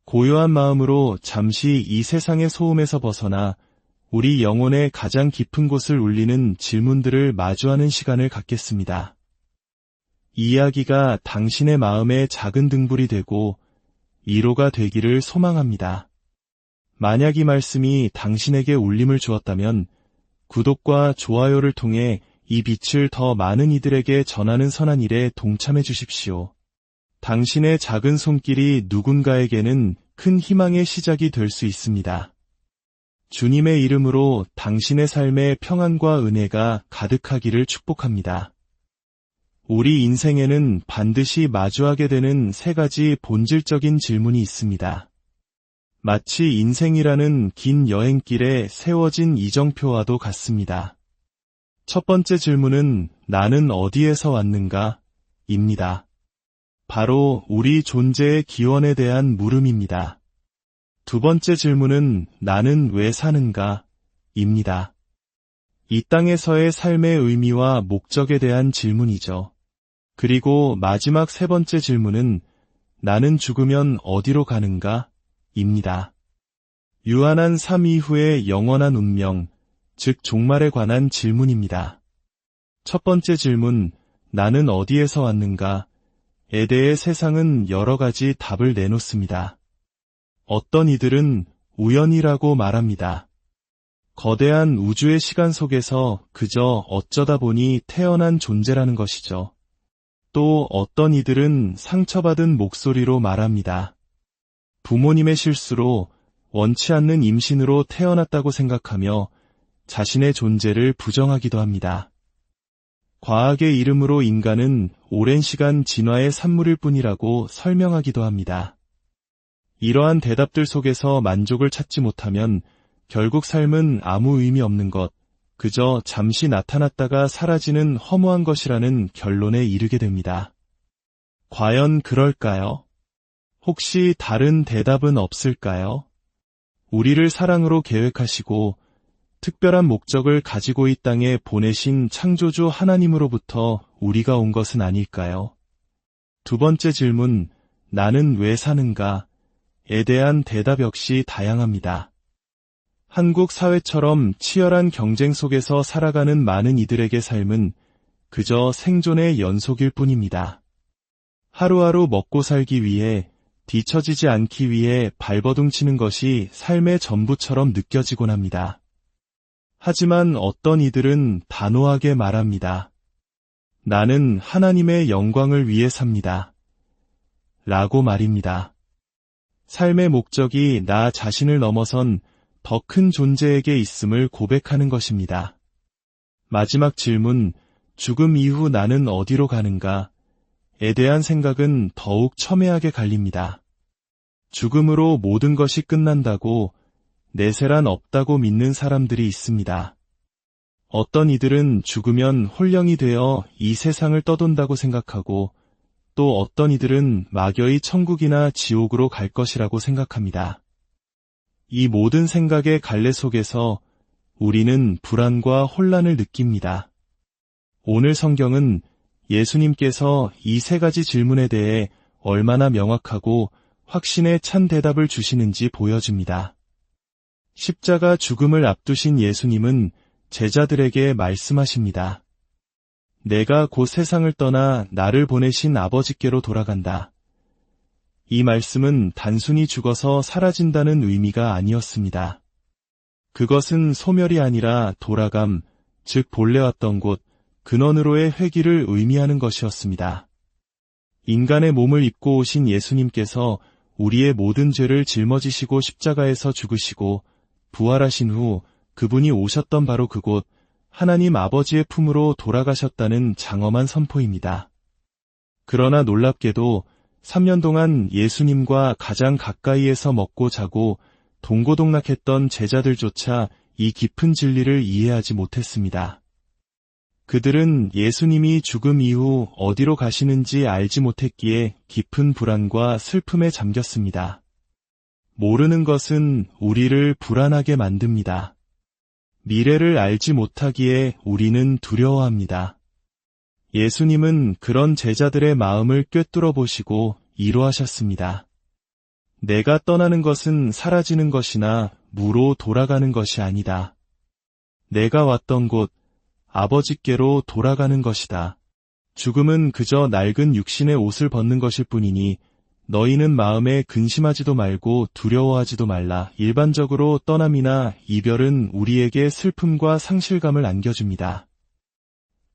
고요한 마음으로 잠시 이 세상의 소음에서 벗어나 우리 영혼의 가장 깊은 곳을 울리는 질문들을 마주하는 시간을 갖겠습니다. 이 이야기가 당신의 마음에 작은 등불이 되고 위로가 되기를 소망합니다. 만약 이 말씀이 당신에게 울림을 주었다면 구독과 좋아요를 통해 이 빛을 더 많은 이들에게 전하는 선한 일에 동참해 주십시오. 당신의 작은 손길이 누군가에게는 큰 희망의 시작이 될 수 있습니다. 주님의 이름으로 당신의 삶에 평안과 은혜가 가득하기를 축복합니다. 우리 인생에는 반드시 마주하게 되는 세 가지 본질적인 질문이 있습니다. 마치 인생이라는 긴 여행길에 세워진 이정표와도 같습니다. 첫 번째 질문은 나는 어디에서 왔는가? 입니다. 바로 우리 존재의 기원에 대한 물음입니다. 두 번째 질문은 나는 왜 사는가? 입니다. 이 땅에서의 삶의 의미와 목적에 대한 질문이죠. 그리고 마지막 세 번째 질문은 나는 죽으면 어디로 가는가? 입니다. 유한한 삶 이후의 영원한 운명, 즉 종말에 관한 질문입니다. 첫 번째 질문, 나는 어디에서 왔는가? 에 대해 세상은 여러 가지 답을 내놓습니다. 어떤 이들은 우연이라고 말합니다. 거대한 우주의 시간 속에서 그저 어쩌다 보니 태어난 존재라는 것이죠. 또 어떤 이들은 상처받은 목소리로 말합니다. 부모님의 실수로 원치 않는 임신으로 태어났다고 생각하며 자신의 존재를 부정하기도 합니다. 과학의 이름으로 인간은 오랜 시간 진화의 산물일 뿐이라고 설명하기도 합니다. 이러한 대답들 속에서 만족을 찾지 못하면 결국 삶은 아무 의미 없는 것, 그저 잠시 나타났다가 사라지는 허무한 것이라는 결론에 이르게 됩니다. 과연 그럴까요? 혹시 다른 대답은 없을까요? 우리를 사랑으로 계획하시고 특별한 목적을 가지고 이 땅에 보내신 창조주 하나님으로부터 우리가 온 것은 아닐까요? 두 번째 질문, 나는 왜 사는가? 에 대한 대답 역시 다양합니다. 한국 사회처럼 치열한 경쟁 속에서 살아가는 많은 이들에게 삶은 그저 생존의 연속일 뿐입니다. 하루하루 먹고 살기 위해 뒤처지지 않기 위해 발버둥 치는 것이 삶의 전부처럼 느껴지곤 합니다. 하지만 어떤 이들은 단호하게 말합니다. 나는 하나님의 영광을 위해 삽니다. 라고 말입니다. 삶의 목적이 나 자신을 넘어선 더 큰 존재에게 있음을 고백하는 것입니다. 마지막 질문, 죽음 이후 나는 어디로 가는가? 에 대한 생각은 더욱 첨예하게 갈립니다. 죽음으로 모든 것이 끝난다고 내세란 없다고 믿는 사람들이 있습니다. 어떤 이들은 죽으면 홀령이 되어 이 세상을 떠돈다고 생각하고 또 어떤 이들은 막연히 천국이나 지옥으로 갈 것이라고 생각합니다. 이 모든 생각의 갈래 속에서 우리는 불안과 혼란을 느낍니다. 오늘 성경은 예수님께서 이 세 가지 질문에 대해 얼마나 명확하고 확신에 찬 대답을 주시는지 보여줍니다. 십자가 죽음을 앞두신 예수님은 제자들에게 말씀하십니다. 내가 곧 세상을 떠나 나를 보내신 아버지께로 돌아간다. 이 말씀은 단순히 죽어서 사라진다는 의미가 아니었습니다. 그것은 소멸이 아니라 돌아감, 즉 본래 왔던 곳, 근원으로의 회귀를 의미하는 것이었습니다. 인간의 몸을 입고 오신 예수님께서 우리의 모든 죄를 짊어지시고 십자가에서 죽으시고 부활하신 후 그분이 오셨던 바로 그곳, 하나님 아버지의 품으로 돌아가셨다는 장엄한 선포입니다. 그러나 놀랍게도 3년 동안 예수님과 가장 가까이에서 먹고 자고 동고동락했던 제자들조차 이 깊은 진리를 이해하지 못했습니다. 그들은 예수님이 죽음 이후 어디로 가시는지 알지 못했기에 깊은 불안과 슬픔에 잠겼습니다. 모르는 것은 우리를 불안하게 만듭니다. 미래를 알지 못하기에 우리는 두려워합니다. 예수님은 그런 제자들의 마음을 꿰뚫어 보시고 이로하셨습니다. 내가 떠나는 것은 사라지는 것이나 무로 돌아가는 것이 아니다. 내가 왔던 곳, 아버지께로 돌아가는 것이다. 죽음은 그저 낡은 육신의 옷을 벗는 것일 뿐이니 너희는 마음에 근심하지도 말고 두려워하지도 말라. 일반적으로 떠남이나 이별은 우리에게 슬픔과 상실감을 안겨줍니다.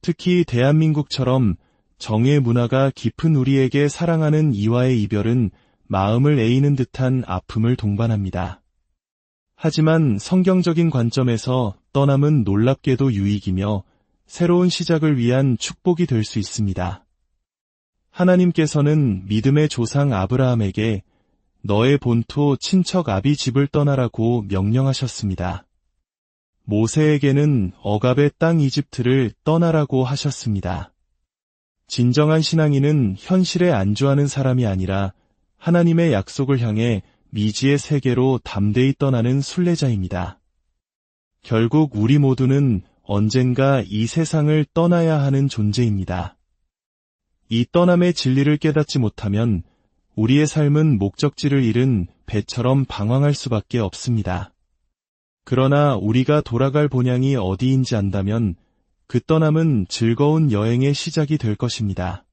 특히 대한민국처럼 정의 문화가 깊은 우리에게 사랑하는 이와의 이별은 마음을 에이는 듯한 아픔을 동반합니다. 하지만 성경적인 관점에서 떠남은 놀랍게도 유익이며 새로운 시작을 위한 축복이 될 수 있습니다. 하나님께서는 믿음의 조상 아브라함에게 너의 본토 친척 아비 집을 떠나라고 명령하셨습니다. 모세에게는 억압의 땅 이집트를 떠나라고 하셨습니다. 진정한 신앙인은 현실에 안주하는 사람이 아니라 하나님의 약속을 향해 미지의 세계로 담대히 떠나는 순례자입니다. 결국 우리 모두는 언젠가 이 세상을 떠나야 하는 존재입니다. 이 떠남의 진리를 깨닫지 못하면 우리의 삶은 목적지를 잃은 배처럼 방황할 수밖에 없습니다. 그러나 우리가 돌아갈 본향이 어디인지 안다면 그 떠남은 즐거운 여행의 시작이 될 것입니다.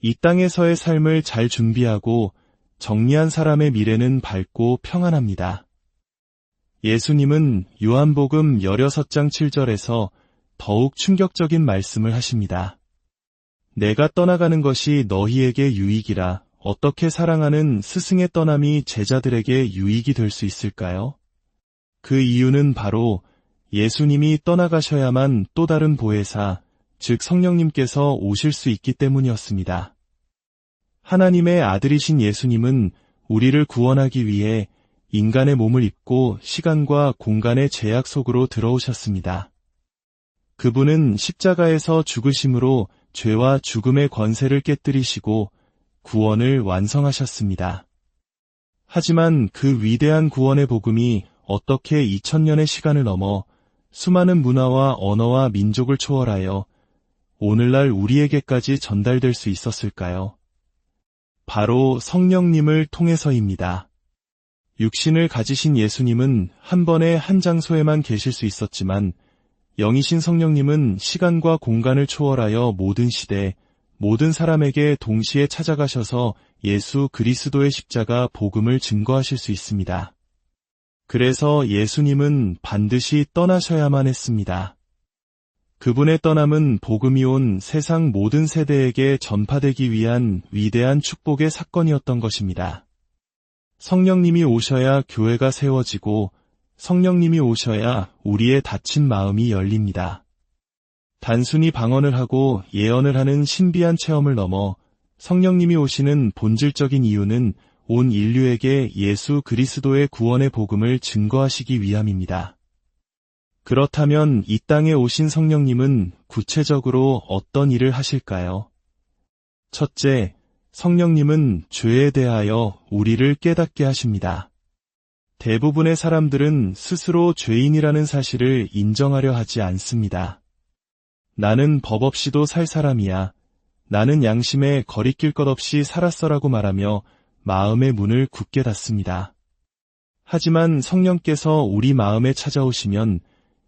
이 땅에서의 삶을 잘 준비하고 정리한 사람의 미래는 밝고 평안합니다. 예수님은 요한복음 16장 7절에서 더욱 충격적인 말씀을 하십니다. 내가 떠나가는 것이 너희에게 유익이라. 어떻게 사랑하는 스승의 떠남이 제자들에게 유익이 될 수 있을까요? 그 이유는 바로 예수님이 떠나가셔야만 또 다른 보혜사, 즉 성령님께서 오실 수 있기 때문이었습니다. 하나님의 아들이신 예수님은 우리를 구원하기 위해 인간의 몸을 입고 시간과 공간의 제약 속으로 들어오셨습니다. 그분은 십자가에서 죽으심으로 죄와 죽음의 권세를 깨뜨리시고 구원을 완성하셨습니다. 하지만 그 위대한 구원의 복음이 어떻게 2000년의 시간을 넘어 수많은 문화와 언어와 민족을 초월하여 오늘날 우리에게까지 전달될 수 있었을까요? 바로 성령님을 통해서입니다. 육신을 가지신 예수님은 한 번에 한 장소에만 계실 수 있었지만 영이신 성령님은 시간과 공간을 초월하여 모든 시대, 모든 사람에게 동시에 찾아가셔서 예수 그리스도의 십자가 복음을 증거하실 수 있습니다. 그래서 예수님은 반드시 떠나셔야만 했습니다. 그분의 떠남은 복음이 온 세상 모든 세대에게 전파되기 위한 위대한 축복의 사건이었던 것입니다. 성령님이 오셔야 교회가 세워지고 성령님이 오셔야 우리의 닫힌 마음이 열립니다. 단순히 방언을 하고 예언을 하는 신비한 체험을 넘어 성령님이 오시는 본질적인 이유는 온 인류에게 예수 그리스도의 구원의 복음을 증거하시기 위함입니다. 그렇다면 이 땅에 오신 성령님은 구체적으로 어떤 일을 하실까요? 첫째, 성령님은 죄에 대하여 우리를 깨닫게 하십니다. 대부분의 사람들은 스스로 죄인이라는 사실을 인정하려 하지 않습니다. 나는 법 없이도 살 사람이야. 나는 양심에 거리낄 것 없이 살았어라고 말하며 마음의 문을 굳게 닫습니다. 하지만 성령께서 우리 마음에 찾아오시면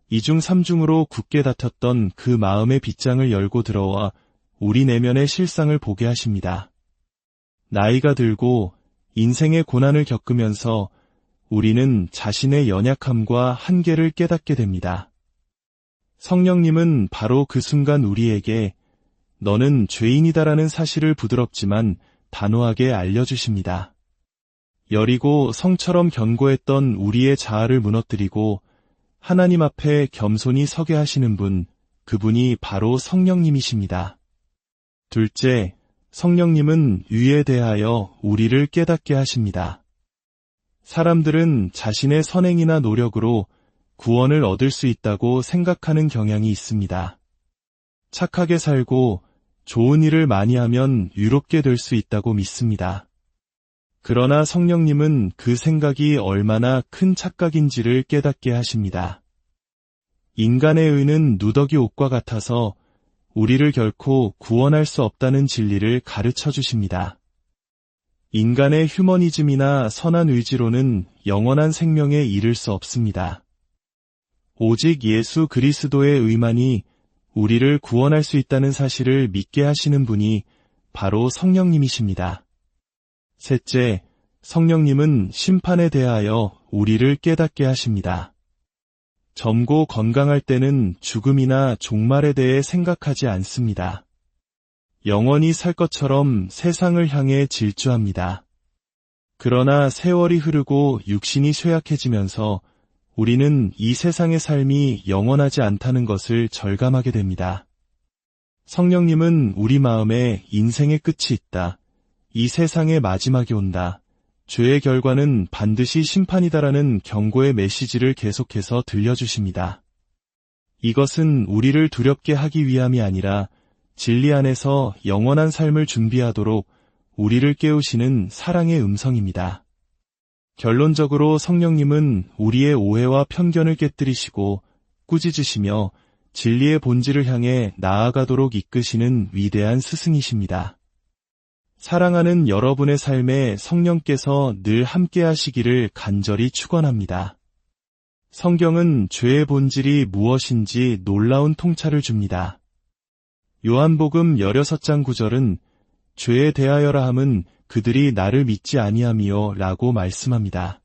이중 삼중으로 굳게 닫혔던 그 마음의 빗장을 열고 들어와 우리 내면의 실상을 보게 하십니다. 나이가 들고 인생의 고난을 겪으면서 우리는 자신의 연약함과 한계를 깨닫게 됩니다. 성령님은 바로 그 순간 우리에게 너는 죄인이다라는 사실을 부드럽지만 단호하게 알려주십니다. 여리고 성처럼 견고했던 우리의 자아를 무너뜨리고 하나님 앞에 겸손히 서게 하시는 분, 그분이 바로 성령님이십니다. 둘째, 성령님은 의에 대하여 우리를 깨닫게 하십니다. 사람들은 자신의 선행이나 노력으로 구원을 얻을 수 있다고 생각하는 경향이 있습니다. 착하게 살고 좋은 일을 많이 하면 유롭게 될 수 있다고 믿습니다. 그러나 성령님은 그 생각이 얼마나 큰 착각인지를 깨닫게 하십니다. 인간의 의는 누더기 옷과 같아서 우리를 결코 구원할 수 없다는 진리를 가르쳐 주십니다. 인간의 휴머니즘이나 선한 의지로는 영원한 생명에 이를 수 없습니다. 오직 예수 그리스도의 의만이 우리를 구원할 수 있다는 사실을 믿게 하시는 분이 바로 성령님이십니다. 셋째, 성령님은 심판에 대하여 우리를 깨닫게 하십니다. 젊고 건강할 때는 죽음이나 종말에 대해 생각하지 않습니다. 영원히 살 것처럼 세상을 향해 질주합니다. 그러나 세월이 흐르고 육신이 쇠약해지면서 우리는 이 세상의 삶이 영원하지 않다는 것을 절감하게 됩니다. 성령님은 우리 마음에 인생의 끝이 있다. 이 세상의 마지막이 온다. 죄의 결과는 반드시 심판이다라는 경고의 메시지를 계속해서 들려주십니다. 이것은 우리를 두렵게 하기 위함이 아니라 진리 안에서 영원한 삶을 준비하도록 우리를 깨우시는 사랑의 음성입니다. 결론적으로 성령님은 우리의 오해와 편견을 깨뜨리시고 꾸짖으시며 진리의 본질을 향해 나아가도록 이끄시는 위대한 스승이십니다. 사랑하는 여러분의 삶에 성령께서 늘 함께 하시기를 간절히 축원합니다. 성경은 죄의 본질이 무엇인지 놀라운 통찰을 줍니다. 요한복음 16장 9절은 죄에 대하여라 함은 그들이 나를 믿지 아니함이요 라고 말씀합니다.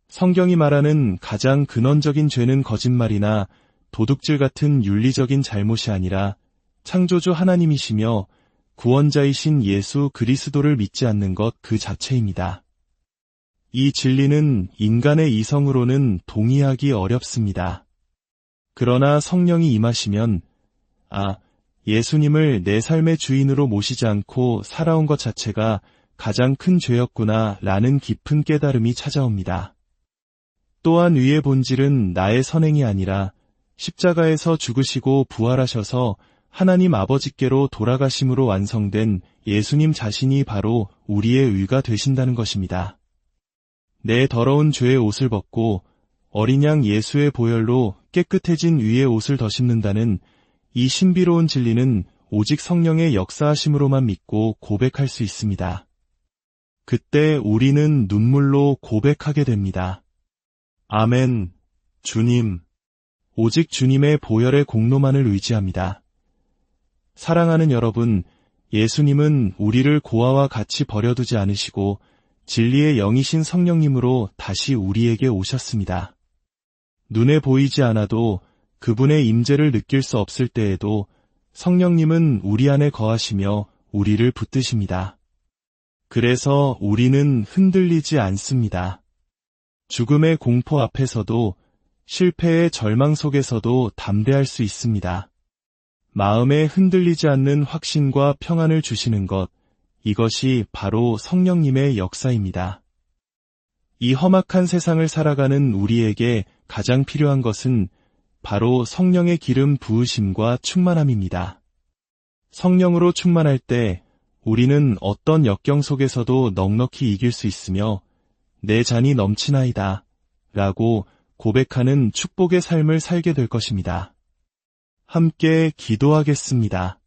성경이 말하는 가장 근원적인 죄는 거짓말이나 도둑질 같은 윤리적인 잘못이 아니라 창조주 하나님이시며 구원자이신 예수 그리스도를 믿지 않는 것 그 자체입니다. 이 진리는 인간의 이성으로는 동의하기 어렵습니다. 그러나 성령이 임하시면 예수님을 내 삶의 주인으로 모시지 않고 살아온 것 자체가 가장 큰 죄였구나 라는 깊은 깨달음이 찾아옵니다. 또한 의의 본질은 나의 선행이 아니라 십자가에서 죽으시고 부활하셔서 하나님 아버지께로 돌아가심으로 완성된 예수님 자신이 바로 우리의 의가 되신다는 것입니다. 내 더러운 죄의 옷을 벗고 어린 양 예수의 보혈로 깨끗해진 의의 옷을 덧입는다는 이 신비로운 진리는 오직 성령의 역사하심으로만 믿고 고백할 수 있습니다. 그때 우리는 눈물로 고백하게 됩니다. 아멘, 주님. 오직 주님의 보혈의 공로만을 의지합니다. 사랑하는 여러분, 예수님은 우리를 고아와 같이 버려두지 않으시고 진리의 영이신 성령님으로 다시 우리에게 오셨습니다. 눈에 보이지 않아도 그분의 임재를 느낄 수 없을 때에도 성령님은 우리 안에 거하시며 우리를 붙드십니다. 그래서 우리는 흔들리지 않습니다. 죽음의 공포 앞에서도 실패의 절망 속에서도 담대할 수 있습니다. 마음에 흔들리지 않는 확신과 평안을 주시는 것, 이것이 바로 성령님의 역사입니다. 이 험악한 세상을 살아가는 우리에게 가장 필요한 것은 바로 성령의 기름 부으심과 충만함입니다. 성령으로 충만할 때 우리는 어떤 역경 속에서도 넉넉히 이길 수 있으며 내 잔이 넘치나이다 라고 고백하는 축복의 삶을 살게 될 것입니다. 함께 기도하겠습니다.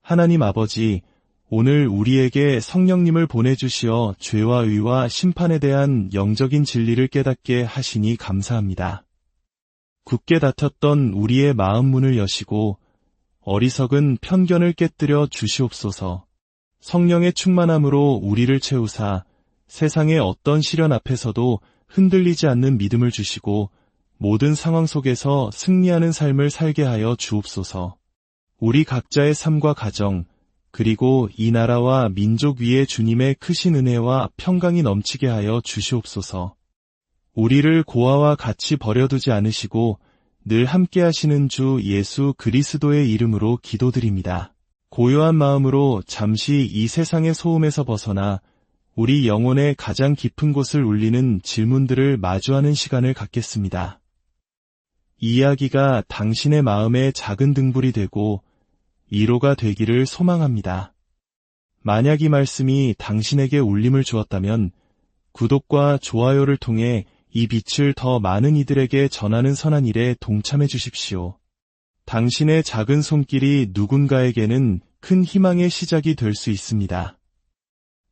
하나님 아버지, 오늘 우리에게 성령님을 보내주시어 죄와 의와 심판에 대한 영적인 진리를 깨닫게 하시니 감사합니다. 굳게 닫혔던 우리의 마음 문을 여시고 어리석은 편견을 깨뜨려 주시옵소서. 성령의 충만함으로 우리를 채우사 세상의 어떤 시련 앞에서도 흔들리지 않는 믿음을 주시고 모든 상황 속에서 승리하는 삶을 살게 하여 주옵소서. 우리 각자의 삶과 가정, 그리고 이 나라와 민족 위에 주님의 크신 은혜와 평강이 넘치게 하여 주시옵소서. 우리를 고아와 같이 버려두지 않으시고 늘 함께 하시는 주 예수 그리스도의 이름으로 기도드립니다. 고요한 마음으로 잠시 이 세상의 소음에서 벗어나 우리 영혼의 가장 깊은 곳을 울리는 질문들을 마주하는 시간을 갖겠습니다. 이 이야기가 당신의 마음에 작은 등불이 되고 위로가 되기를 소망합니다. 만약 이 말씀이 당신에게 울림을 주었다면 구독과 좋아요를 통해 이 빛을 더 많은 이들에게 전하는 선한 일에 동참해 주십시오. 당신의 작은 손길이 누군가에게는 큰 희망의 시작이 될 수 있습니다.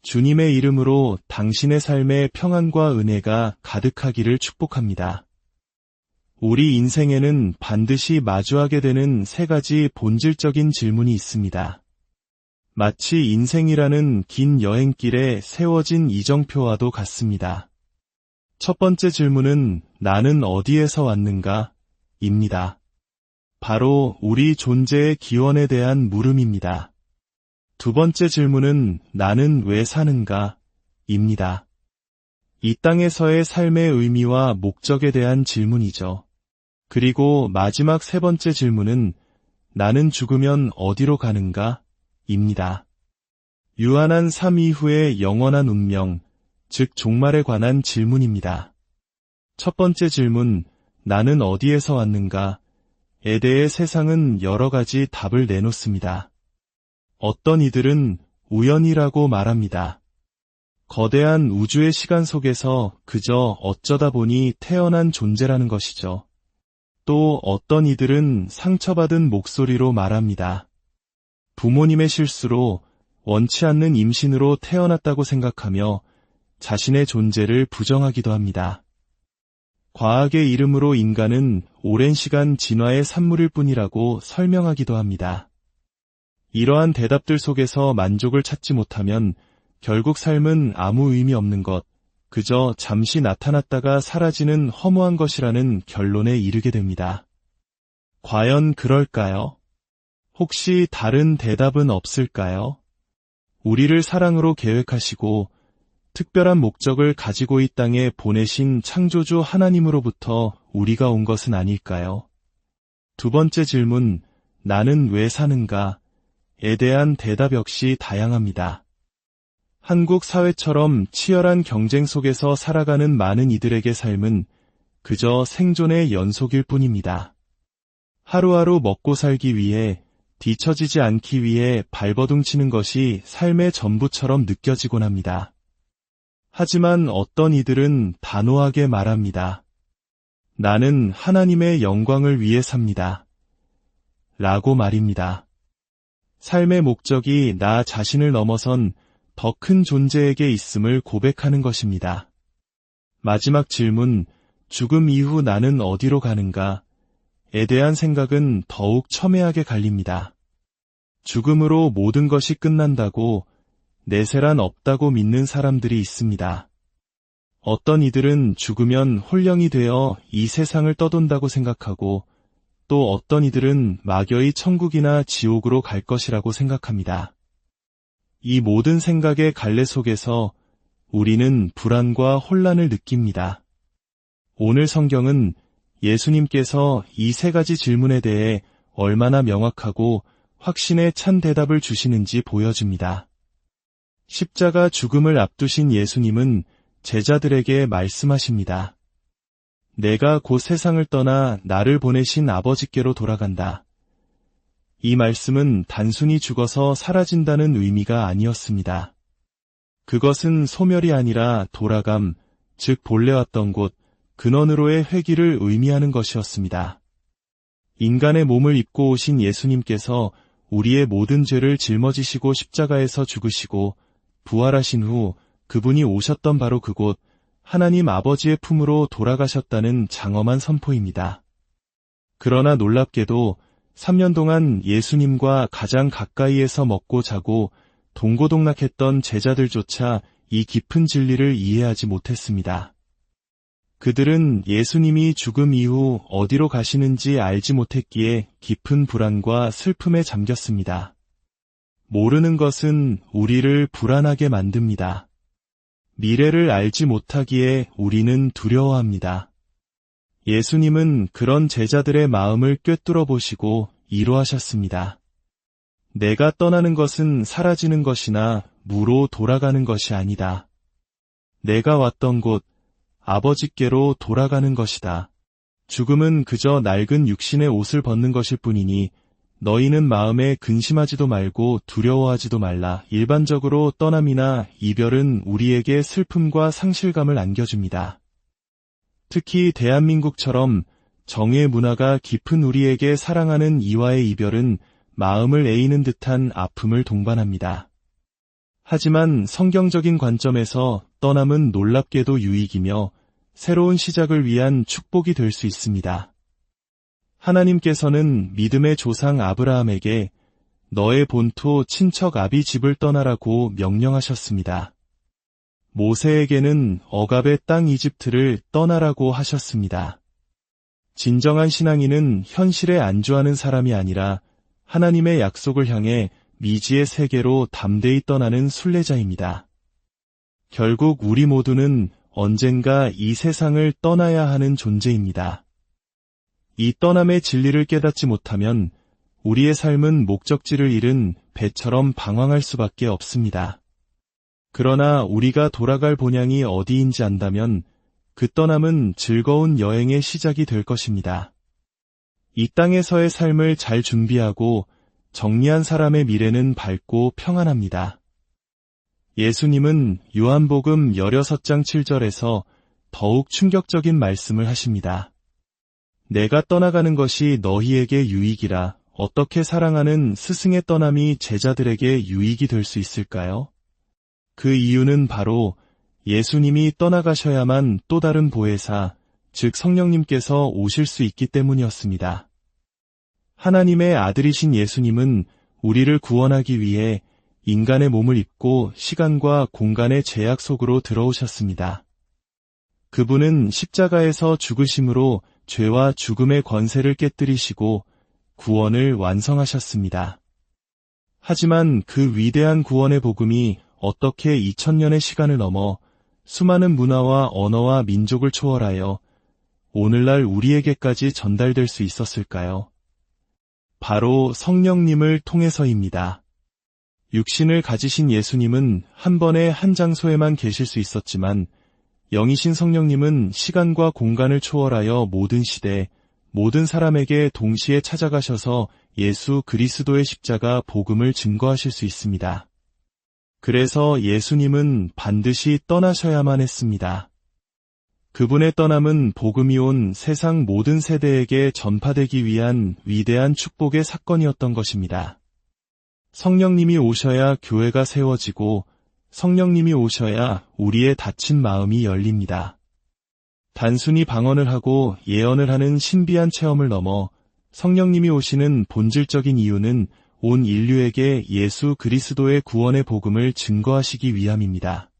주님의 이름으로 당신의 삶에 평안과 은혜가 가득하기를 축복합니다. 우리 인생에는 반드시 마주하게 되는 세 가지 본질적인 질문이 있습니다. 마치 인생이라는 긴 여행길에 세워진 이정표와도 같습니다. 첫 번째 질문은 나는 어디에서 왔는가? 입니다. 바로 우리 존재의 기원에 대한 물음입니다. 두 번째 질문은 나는 왜 사는가? 입니다. 이 땅에서의 삶의 의미와 목적에 대한 질문이죠. 그리고 마지막 세 번째 질문은 나는 죽으면 어디로 가는가? 입니다. 유한한 삶 이후의 영원한 운명, 즉 종말에 관한 질문입니다. 첫 번째 질문, 나는 어디에서 왔는가?에 대해 세상은 여러 가지 답을 내놓습니다. 어떤 이들은 우연이라고 말합니다. 거대한 우주의 시간 속에서 그저 어쩌다 보니 태어난 존재라는 것이죠. 또 어떤 이들은 상처받은 목소리로 말합니다. 부모님의 실수로 원치 않는 임신으로 태어났다고 생각하며 자신의 존재를 부정하기도 합니다. 과학의 이름으로 인간은 오랜 시간 진화의 산물일 뿐이라고 설명하기도 합니다. 이러한 대답들 속에서 만족을 찾지 못하면 결국 삶은 아무 의미 없는 것, 그저 잠시 나타났다가 사라지는 허무한 것이라는 결론에 이르게 됩니다. 과연 그럴까요? 혹시 다른 대답은 없을까요? 우리를 사랑으로 계획하시고 특별한 목적을 가지고 이 땅에 보내신 창조주 하나님으로부터 우리가 온 것은 아닐까요? 두 번째 질문, 나는 왜 사는가?에 대한 대답 역시 다양합니다. 한국 사회처럼 치열한 경쟁 속에서 살아가는 많은 이들에게 삶은 그저 생존의 연속일 뿐입니다. 하루하루 먹고 살기 위해 뒤처지지 않기 위해 발버둥 치는 것이 삶의 전부처럼 느껴지곤 합니다. 하지만 어떤 이들은 단호하게 말합니다. 나는 하나님의 영광을 위해 삽니다. 라고 말입니다. 삶의 목적이 나 자신을 넘어선 더 큰 존재에게 있음을 고백하는 것입니다. 마지막 질문, 죽음 이후 나는 어디로 가는가? 에 대한 생각은 더욱 첨예하게 갈립니다. 죽음으로 모든 것이 끝난다고 내세란 없다고 믿는 사람들이 있습니다. 어떤 이들은 죽으면 홀령이 되어 이 세상을 떠돈다고 생각하고 또 어떤 이들은 막연히 천국이나 지옥으로 갈 것이라고 생각합니다. 이 모든 생각의 갈래 속에서 우리는 불안과 혼란을 느낍니다. 오늘 성경은 예수님께서 이 세 가지 질문에 대해 얼마나 명확하고 확신에 찬 대답을 주시는지 보여줍니다. 십자가 죽음을 앞두신 예수님은 제자들에게 말씀하십니다. 내가 곧 세상을 떠나 나를 보내신 아버지께로 돌아간다. 이 말씀은 단순히 죽어서 사라진다는 의미가 아니었습니다. 그것은 소멸이 아니라 돌아감, 즉 본래 왔던 곳, 근원으로의 회귀를 의미하는 것이었습니다. 인간의 몸을 입고 오신 예수님께서 우리의 모든 죄를 짊어지시고 십자가에서 죽으시고 부활하신 후 그분이 오셨던 바로 그곳, 하나님 아버지의 품으로 돌아가셨다는 장엄한 선포입니다. 그러나 놀랍게도 3년 동안 예수님과 가장 가까이에서 먹고 자고 동고동락했던 제자들조차 이 깊은 진리를 이해하지 못했습니다. 그들은 예수님이 죽음 이후 어디로 가시는지 알지 못했기에 깊은 불안과 슬픔에 잠겼습니다. 모르는 것은 우리를 불안하게 만듭니다. 미래를 알지 못하기에 우리는 두려워합니다. 예수님은 그런 제자들의 마음을 꿰뚫어 보시고 이루하셨습니다. 내가 떠나는 것은 사라지는 것이나 무로 돌아가는 것이 아니다. 내가 왔던 곳, 아버지께로 돌아가는 것이다. 죽음은 그저 낡은 육신의 옷을 벗는 것일 뿐이니 너희는 마음에 근심하지도 말고 두려워하지도 말라. 일반적으로 떠남이나 이별은 우리에게 슬픔과 상실감을 안겨줍니다. 특히 대한민국처럼 정의 문화가 깊은 우리에게 사랑하는 이와의 이별은 마음을 에이는 듯한 아픔을 동반합니다. 하지만 성경적인 관점에서 떠남은 놀랍게도 유익이며 새로운 시작을 위한 축복이 될 수 있습니다. 하나님께서는 믿음의 조상 아브라함에게 너의 본토 친척 아비 집을 떠나라고 명령하셨습니다. 모세에게는 억압의 땅 이집트를 떠나라고 하셨습니다. 진정한 신앙인은 현실에 안주하는 사람이 아니라 하나님의 약속을 향해 미지의 세계로 담대히 떠나는 순례자입니다. 결국 우리 모두는 언젠가 이 세상을 떠나야 하는 존재입니다. 이 떠남의 진리를 깨닫지 못하면 우리의 삶은 목적지를 잃은 배처럼 방황할 수밖에 없습니다. 그러나 우리가 돌아갈 본향이 어디인지 안다면 그 떠남은 즐거운 여행의 시작이 될 것입니다. 이 땅에서의 삶을 잘 준비하고 정리한 사람의 미래는 밝고 평안합니다. 예수님은 요한복음 16장 7절에서 더욱 충격적인 말씀을 하십니다. 내가 떠나가는 것이 너희에게 유익이라. 어떻게 사랑하는 스승의 떠남이 제자들에게 유익이 될 수 있을까요? 그 이유는 바로 예수님이 떠나가셔야만 또 다른 보혜사, 즉 성령님께서 오실 수 있기 때문이었습니다. 하나님의 아들이신 예수님은 우리를 구원하기 위해 인간의 몸을 입고 시간과 공간의 제약 속으로 들어오셨습니다. 그분은 십자가에서 죽으심으로 죄와 죽음의 권세를 깨뜨리시고 구원을 완성하셨습니다. 하지만 그 위대한 구원의 복음이 어떻게 2000년의 시간을 넘어 수많은 문화와 언어와 민족을 초월하여 오늘날 우리에게까지 전달될 수 있었을까요? 바로 성령님을 통해서입니다. 육신을 가지신 예수님은 한 번에 한 장소에만 계실 수 있었지만 영이신 성령님은 시간과 공간을 초월하여 모든 시대, 모든 사람에게 동시에 찾아가셔서 예수 그리스도의 십자가 복음을 증거하실 수 있습니다. 그래서 예수님은 반드시 떠나셔야만 했습니다. 그분의 떠남은 복음이 온 세상 모든 세대에게 전파되기 위한 위대한 축복의 사건이었던 것입니다. 성령님이 오셔야 교회가 세워지고 성령님이 오셔야 우리의 닫힌 마음이 열립니다. 단순히 방언을 하고 예언을 하는 신비한 체험을 넘어 성령님이 오시는 본질적인 이유는 온 인류에게 예수 그리스도의 구원의 복음을 증거하시기 위함입니다.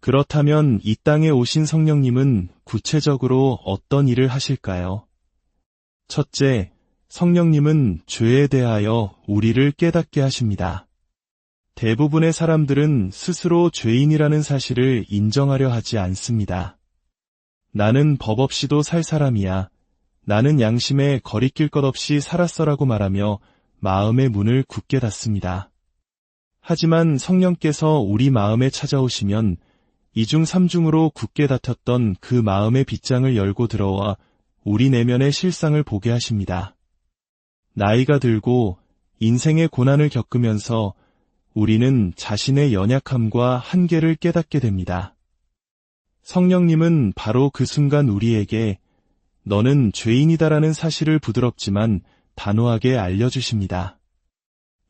그렇다면 이 땅에 오신 성령님은 구체적으로 어떤 일을 하실까요? 첫째, 성령님은 죄에 대하여 우리를 깨닫게 하십니다. 대부분의 사람들은 스스로 죄인이라는 사실을 인정하려 하지 않습니다. 나는 법 없이도 살 사람이야. 나는 양심에 거리낄 것 없이 살았어라고 말하며 마음의 문을 굳게 닫습니다. 하지만 성령께서 우리 마음에 찾아오시면 이중 삼중으로 굳게 닫혔던 그 마음의 빗장을 열고 들어와 우리 내면의 실상을 보게 하십니다. 나이가 들고 인생의 고난을 겪으면서 우리는 자신의 연약함과 한계를 깨닫게 됩니다. 성령님은 바로 그 순간 우리에게 너는 죄인이다라는 사실을 부드럽지만 단호하게 알려주십니다.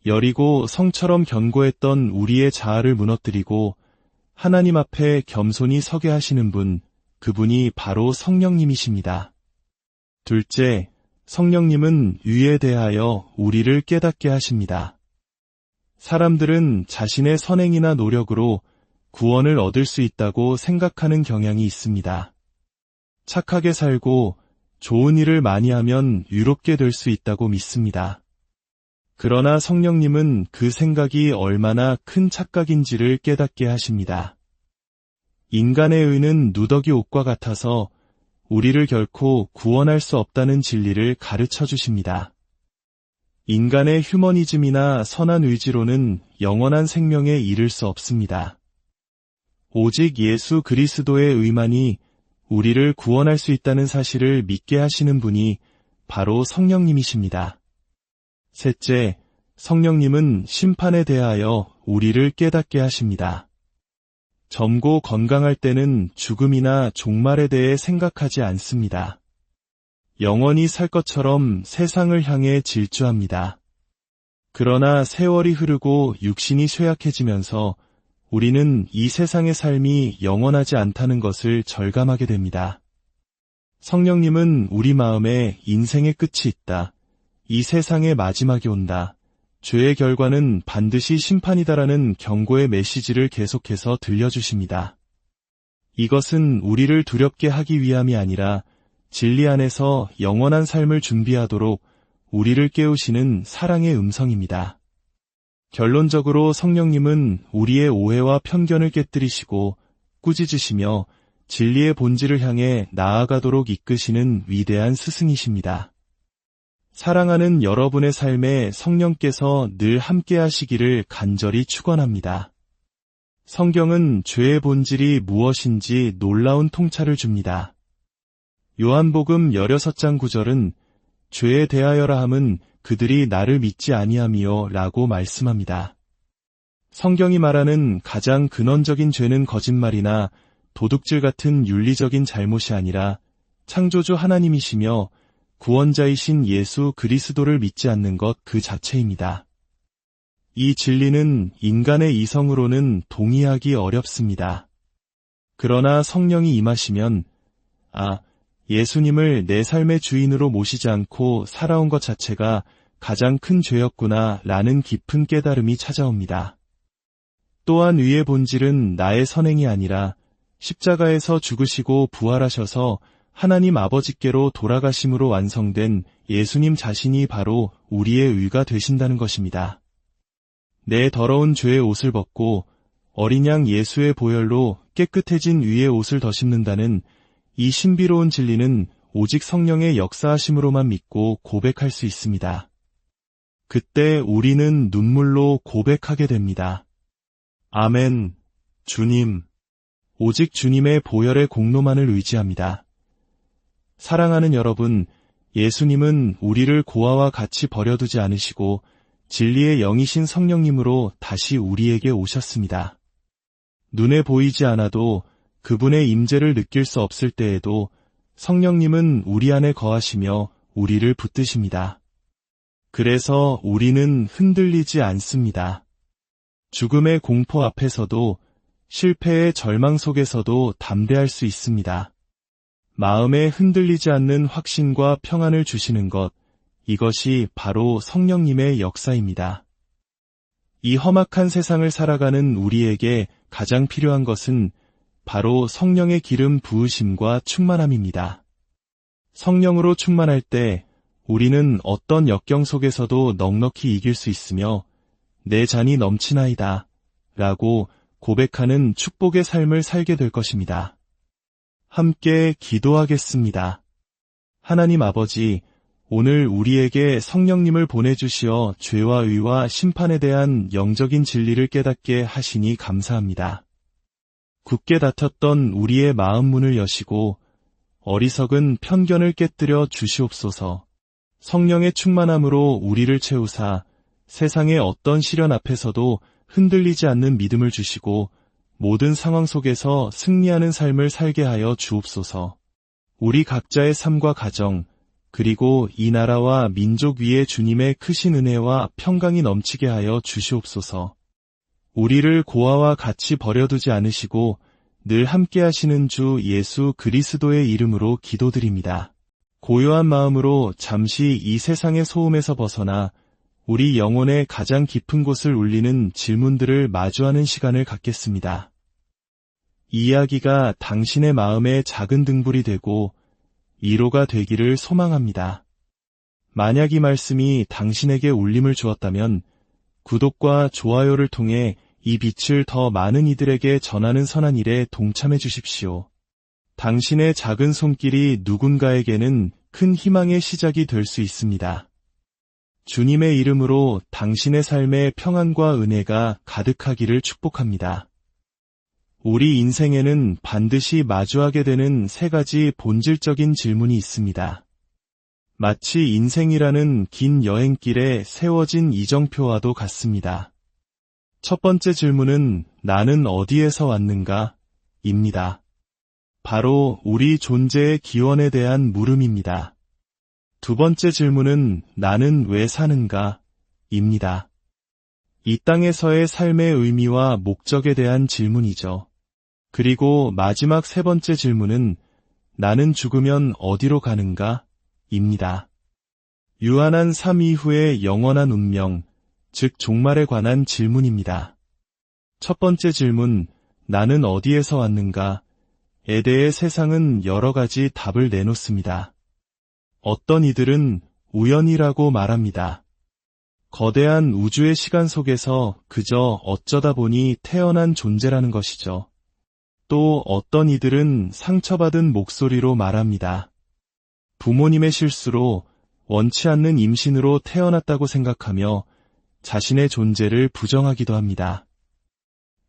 여리고 성처럼 견고했던 우리의 자아를 무너뜨리고 하나님 앞에 겸손히 서게 하시는 분, 그분이 바로 성령님이십니다. 둘째, 성령님은 의에 대하여 우리를 깨닫게 하십니다. 사람들은 자신의 선행이나 노력으로 구원을 얻을 수 있다고 생각하는 경향이 있습니다. 착하게 살고 좋은 일을 많이 하면 유롭게 될 수 있다고 믿습니다. 그러나 성령님은 그 생각이 얼마나 큰 착각인지를 깨닫게 하십니다. 인간의 의는 누더기 옷과 같아서 우리를 결코 구원할 수 없다는 진리를 가르쳐 주십니다. 인간의 휴머니즘이나 선한 의지로는 영원한 생명에 이를 수 없습니다. 오직 예수 그리스도의 의만이 우리를 구원할 수 있다는 사실을 믿게 하시는 분이 바로 성령님이십니다. 셋째, 성령님은 심판에 대하여 우리를 깨닫게 하십니다. 젊고 건강할 때는 죽음이나 종말에 대해 생각하지 않습니다. 영원히 살 것처럼 세상을 향해 질주합니다. 그러나 세월이 흐르고 육신이 쇠약해지면서 우리는 이 세상의 삶이 영원하지 않다는 것을 절감하게 됩니다. 성령님은 우리 마음에 인생의 끝이 있다. 이 세상의 마지막이 온다. 죄의 결과는 반드시 심판이다라는 경고의 메시지를 계속해서 들려주십니다. 이것은 우리를 두렵게 하기 위함이 아니라 진리 안에서 영원한 삶을 준비하도록 우리를 깨우시는 사랑의 음성입니다. 결론적으로 성령님은 우리의 오해와 편견을 깨뜨리시고 꾸짖으시며 진리의 본질을 향해 나아가도록 이끄시는 위대한 스승이십니다. 사랑하는 여러분의 삶에 성령께서 늘 함께 하시기를 간절히 축원합니다. 성경은 죄의 본질이 무엇인지 놀라운 통찰을 줍니다. 요한복음 16장 9절은 죄에 대하여라 함은 그들이 나를 믿지 아니함이요 라고 말씀합니다. 성경이 말하는 가장 근원적인 죄는 거짓말이나 도둑질 같은 윤리적인 잘못이 아니라 창조주 하나님이시며 구원자이신 예수 그리스도를 믿지 않는 것 그 자체입니다. 이 진리는 인간의 이성으로는 동의하기 어렵습니다. 그러나 성령이 임하시면 예수님을 내 삶의 주인으로 모시지 않고 살아온 것 자체가 가장 큰 죄였구나 라는 깊은 깨달음이 찾아옵니다. 또한 의의 본질은 나의 선행이 아니라 십자가에서 죽으시고 부활하셔서 하나님 아버지께로 돌아가심으로 완성된 예수님 자신이 바로 우리의 의가 되신다는 것입니다. 내 더러운 죄의 옷을 벗고 어린 양 예수의 보혈로 깨끗해진 의의 옷을 덧입는다는 이 신비로운 진리는 오직 성령의 역사하심으로만 믿고 고백할 수 있습니다. 그때 우리는 눈물로 고백하게 됩니다. 아멘, 주님. 오직 주님의 보혈의 공로만을 의지합니다. 사랑하는 여러분, 예수님은 우리를 고아와 같이 버려두지 않으시고 진리의 영이신 성령님으로 다시 우리에게 오셨습니다. 눈에 보이지 않아도 그분의 임재를 느낄 수 없을 때에도 성령님은 우리 안에 거하시며 우리를 붙드십니다. 그래서 우리는 흔들리지 않습니다. 죽음의 공포 앞에서도 실패의 절망 속에서도 담대할 수 있습니다. 마음에 흔들리지 않는 확신과 평안을 주시는 것, 이것이 바로 성령님의 역사입니다. 이 험악한 세상을 살아가는 우리에게 가장 필요한 것은 바로 성령의 기름 부으심과 충만함입니다. 성령으로 충만할 때 우리는 어떤 역경 속에서도 넉넉히 이길 수 있으며 내 잔이 넘치나이다 라고 고백하는 축복의 삶을 살게 될 것입니다. 함께 기도하겠습니다. 하나님 아버지, 오늘 우리에게 성령님을 보내주시어 죄와 의와 심판에 대한 영적인 진리를 깨닫게 하시니 감사합니다. 굳게 닫혔던 우리의 마음 문을 여시고 어리석은 편견을 깨뜨려 주시옵소서. 성령의 충만함으로 우리를 채우사 세상의 어떤 시련 앞에서도 흔들리지 않는 믿음을 주시고 모든 상황 속에서 승리하는 삶을 살게 하여 주옵소서. 우리 각자의 삶과 가정, 그리고 이 나라와 민족 위에 주님의 크신 은혜와 평강이 넘치게 하여 주시옵소서. 우리를 고아와 같이 버려두지 않으시고 늘 함께 하시는 주 예수 그리스도의 이름으로 기도드립니다. 고요한 마음으로 잠시 이 세상의 소음에서 벗어나 우리 영혼의 가장 깊은 곳을 울리는 질문들을 마주하는 시간을 갖겠습니다. 이 이야기가 당신의 마음에 작은 등불이 되고 위로가 되기를 소망합니다. 만약 이 말씀이 당신에게 울림을 주었다면 구독과 좋아요를 통해 이 빛을 더 많은 이들에게 전하는 선한 일에 동참해 주십시오. 당신의 작은 손길이 누군가에게는 큰 희망의 시작이 될 수 있습니다. 주님의 이름으로 당신의 삶에 평안과 은혜가 가득하기를 축복합니다. 우리 인생에는 반드시 마주하게 되는 세 가지 본질적인 질문이 있습니다. 마치 인생이라는 긴 여행길에 세워진 이정표와도 같습니다. 첫 번째 질문은 나는 어디에서 왔는가? 입니다. 바로 우리 존재의 기원에 대한 물음입니다. 두 번째 질문은 나는 왜 사는가? 입니다. 이 땅에서의 삶의 의미와 목적에 대한 질문이죠. 그리고 마지막 세 번째 질문은 나는 죽으면 어디로 가는가? 입니다. 유한한 삶 이후의 영원한 운명, 즉 종말에 관한 질문입니다. 첫 번째 질문, 나는 어디에서 왔는가? 에 대해 세상은 여러 가지 답을 내놓습니다. 어떤 이들은 우연이라고 말합니다. 거대한 우주의 시간 속에서 그저 어쩌다 보니 태어난 존재라는 것이죠. 또 어떤 이들은 상처받은 목소리로 말합니다. 부모님의 실수로 원치 않는 임신으로 태어났다고 생각하며 자신의 존재를 부정하기도 합니다.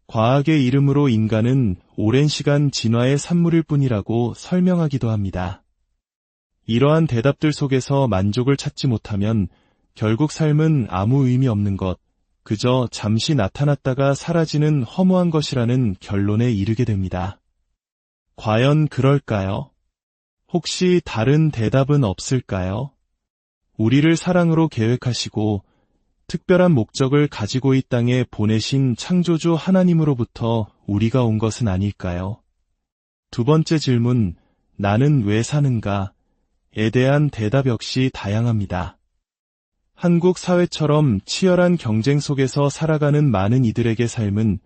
과학의 이름으로 인간은 오랜 시간 진화의 산물일 뿐이라고 설명하기도 합니다. 이러한 대답들 속에서 만족을 찾지 못하면 결국 삶은 아무 의미 없는 것, 그저 잠시 나타났다가 사라지는 허무한 것이라는 결론에 이르게 됩니다. 과연 그럴까요? 혹시 다른 대답은 없을까요? 우리를 사랑으로 계획하시고 특별한 목적을 가지고 이 땅에 보내신 창조주 하나님으로부터 우리가 온 것은 아닐까요? 두 번째 질문, 나는 왜 사는가? 에 대한 대답 역시 다양합니다. 한국 사회처럼 치열한 경쟁 속에서 살아가는 많은 이들에게 삶은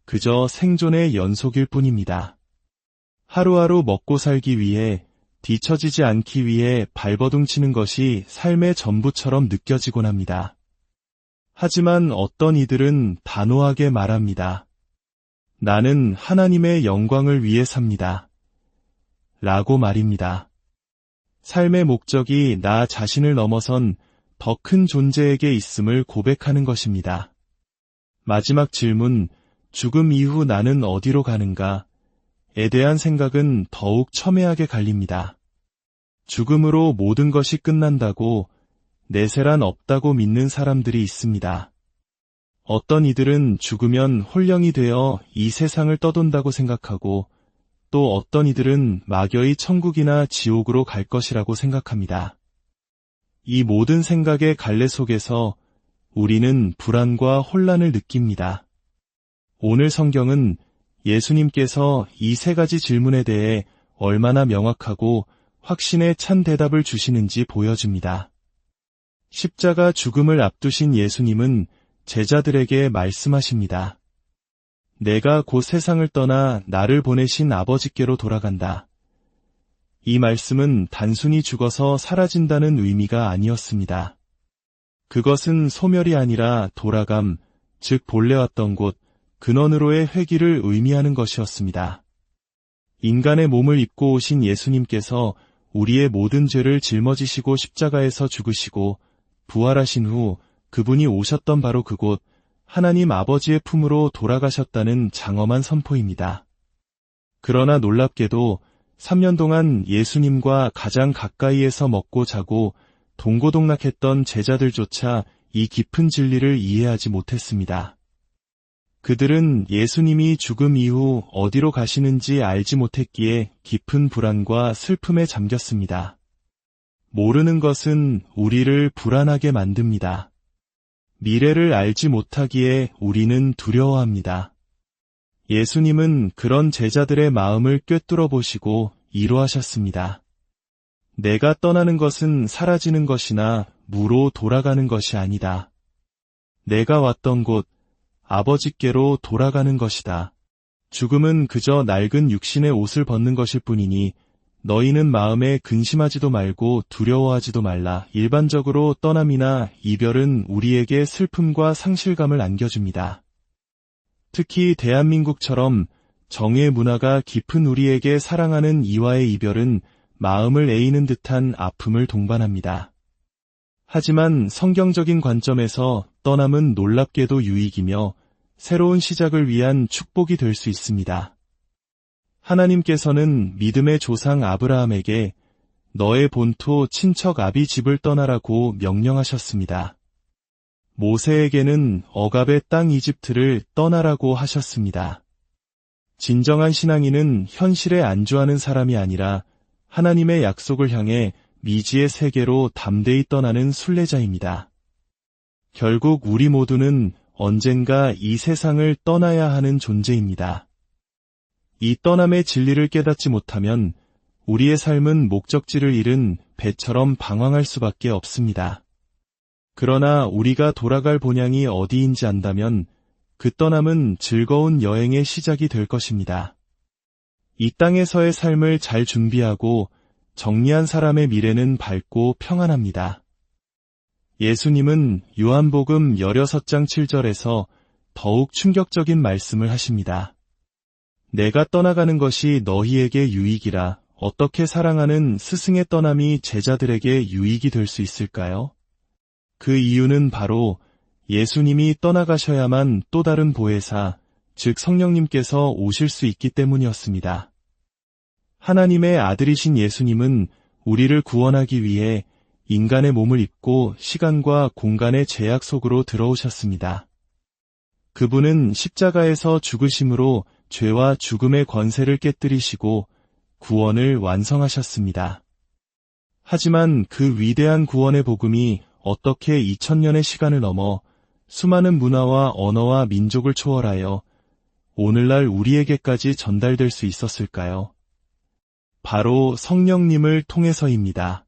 그저 생존의 연속일 뿐입니다. 하루하루 먹고 살기 위해, 뒤처지지 않기 위해 발버둥 치는 것이 삶의 전부처럼 느껴지곤 합니다. 하지만 어떤 이들은 단호하게 말합니다. 나는 하나님의 영광을 위해 삽니다. 라고 말입니다. 삶의 목적이 나 자신을 넘어선 더 큰 존재에게 있음을 고백하는 것입니다. 마지막 질문, 죽음 이후 나는 어디로 가는가? 에 대한 생각은 더욱 첨예하게 갈립니다. 죽음으로 모든 것이 끝난다고, 내세란 없다고 믿는 사람들이 있습니다. 어떤 이들은 죽으면 홀령이 되어 이 세상을 떠돈다고 생각하고, 또 어떤 이들은 막연히 천국이나 지옥으로 갈 것이라고 생각합니다. 이 모든 생각의 갈래 속에서 우리는 불안과 혼란을 느낍니다. 오늘 성경은 예수님께서 이 세 가지 질문에 대해 얼마나 명확하고 확신에 찬 대답을 주시는지 보여줍니다. 십자가 죽음을 앞두신 예수님은 제자들에게 말씀하십니다. 내가 곧 세상을 떠나 나를 보내신 아버지께로 돌아간다. 이 말씀은 단순히 죽어서 사라진다는 의미가 아니었습니다. 그것은 소멸이 아니라 돌아감, 즉 본래 왔던 곳, 근원으로의 회귀를 의미하는 것이었습니다. 인간의 몸을 입고 오신 예수님께서 우리의 모든 죄를 짊어지시고 십자가에서 죽으시고 부활하신 후 그분이 오셨던 바로 그곳, 하나님 아버지의 품으로 돌아가셨다는 장엄한 선포입니다. 그러나 놀랍게도 3년 동안 예수님과 가장 가까이에서 먹고 자고 동고동락했던 제자들조차 이 깊은 진리를 이해하지 못했습니다. 그들은 예수님이 죽음 이후 어디로 가시는지 알지 못했기에 깊은 불안과 슬픔에 잠겼습니다. 모르는 것은 우리를 불안하게 만듭니다. 미래를 알지 못하기에 우리는 두려워합니다. 예수님은 그런 제자들의 마음을 꿰뚫어 보시고 이루하셨습니다. 내가 떠나는 것은 사라지는 것이나 무로 돌아가는 것이 아니다. 내가 왔던 곳, 아버지께로 돌아가는 것이다. 죽음은 그저 낡은 육신의 옷을 벗는 것일 뿐이니 너희는 마음에 근심하지도 말고 두려워하지도 말라. 일반적으로 떠남이나 이별은 우리에게 슬픔과 상실감을 안겨줍니다. 특히 대한민국처럼 정의 문화가 깊은 우리에게 사랑하는 이와의 이별은 마음을 에이는 듯한 아픔을 동반합니다. 하지만 성경적인 관점에서 떠남은 놀랍게도 유익이며 새로운 시작을 위한 축복이 될 수 있습니다. 하나님께서는 믿음의 조상 아브라함에게 너의 본토 친척 아비 집을 떠나라고 명령하셨습니다. 모세에게는 억압의 땅 이집트를 떠나라고 하셨습니다. 진정한 신앙인은 현실에 안주하는 사람이 아니라 하나님의 약속을 향해 미지의 세계로 담대히 떠나는 순례자입니다. 결국 우리 모두는 언젠가 이 세상을 떠나야 하는 존재입니다. 이 떠남의 진리를 깨닫지 못하면 우리의 삶은 목적지를 잃은 배처럼 방황할 수밖에 없습니다. 그러나 우리가 돌아갈 본향이 어디인지 안다면 그 떠남은 즐거운 여행의 시작이 될 것입니다. 이 땅에서의 삶을 잘 준비하고 정리한 사람의 미래는 밝고 평안합니다. 예수님은 요한복음 16장 7절에서 더욱 충격적인 말씀을 하십니다. 내가 떠나가는 것이 너희에게 유익이라. 어떻게 사랑하는 스승의 떠남이 제자들에게 유익이 될 수 있을까요? 그 이유는 바로 예수님이 떠나가셔야만 또 다른 보혜사, 즉 성령님께서 오실 수 있기 때문이었습니다. 하나님의 아들이신 예수님은 우리를 구원하기 위해 인간의 몸을 입고 시간과 공간의 제약 속으로 들어오셨습니다. 그분은 십자가에서 죽으심으로 죄와 죽음의 권세를 깨뜨리시고 구원을 완성하셨습니다. 하지만 그 위대한 구원의 복음이 어떻게 2000년의 시간을 넘어 수많은 문화와 언어와 민족을 초월하여 오늘날 우리에게까지 전달될 수 있었을까요? 바로 성령님을 통해서입니다.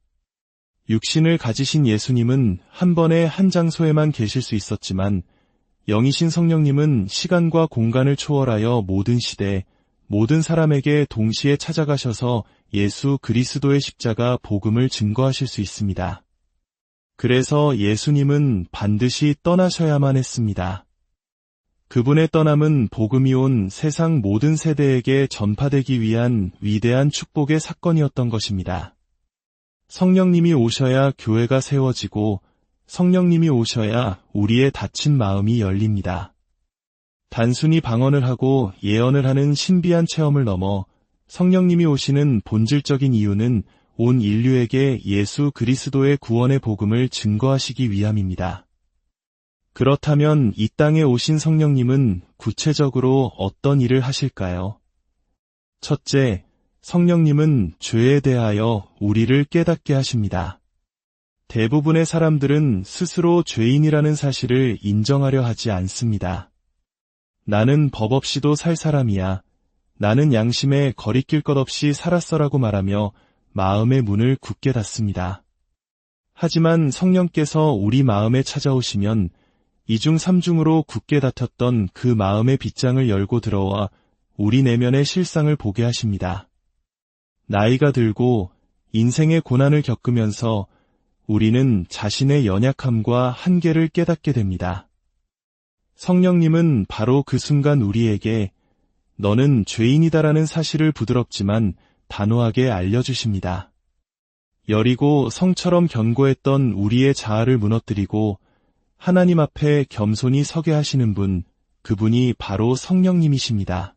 육신을 가지신 예수님은 한 번에 한 장소에만 계실 수 있었지만 영이신 성령님은 시간과 공간을 초월하여 모든 시대, 모든 사람에게 동시에 찾아가셔서 예수 그리스도의 십자가 복음을 증거하실 수 있습니다. 그래서 예수님은 반드시 떠나셔야만 했습니다. 그분의 떠남은 복음이 온 세상 모든 세대에게 전파되기 위한 위대한 축복의 사건이었던 것입니다. 성령님이 오셔야 교회가 세워지고 성령님이 오셔야 우리의 닫힌 마음이 열립니다. 단순히 방언을 하고 예언을 하는 신비한 체험을 넘어 성령님이 오시는 본질적인 이유는 온 인류에게 예수 그리스도의 구원의 복음을 증거하시기 위함입니다. 그렇다면 이 땅에 오신 성령님은 구체적으로 어떤 일을 하실까요? 첫째, 성령님은 죄에 대하여 우리를 깨닫게 하십니다. 대부분의 사람들은 스스로 죄인이라는 사실을 인정하려 하지 않습니다. 나는 법 없이도 살 사람이야. 나는 양심에 거리낄 것 없이 살았어라고 말하며 마음의 문을 굳게 닫습니다. 하지만 성령께서 우리 마음에 찾아오시면 이중 삼중으로 굳게 닫혔던 그 마음의 빗장을 열고 들어와 우리 내면의 실상을 보게 하십니다. 나이가 들고 인생의 고난을 겪으면서 우리는 자신의 연약함과 한계를 깨닫게 됩니다. 성령님은 바로 그 순간 우리에게 너는 죄인이다라는 사실을 부드럽지만 단호하게 알려주십니다. 여리고 성처럼 견고했던 우리의 자아를 무너뜨리고 하나님 앞에 겸손히 서게 하시는 분, 그분이 바로 성령님이십니다.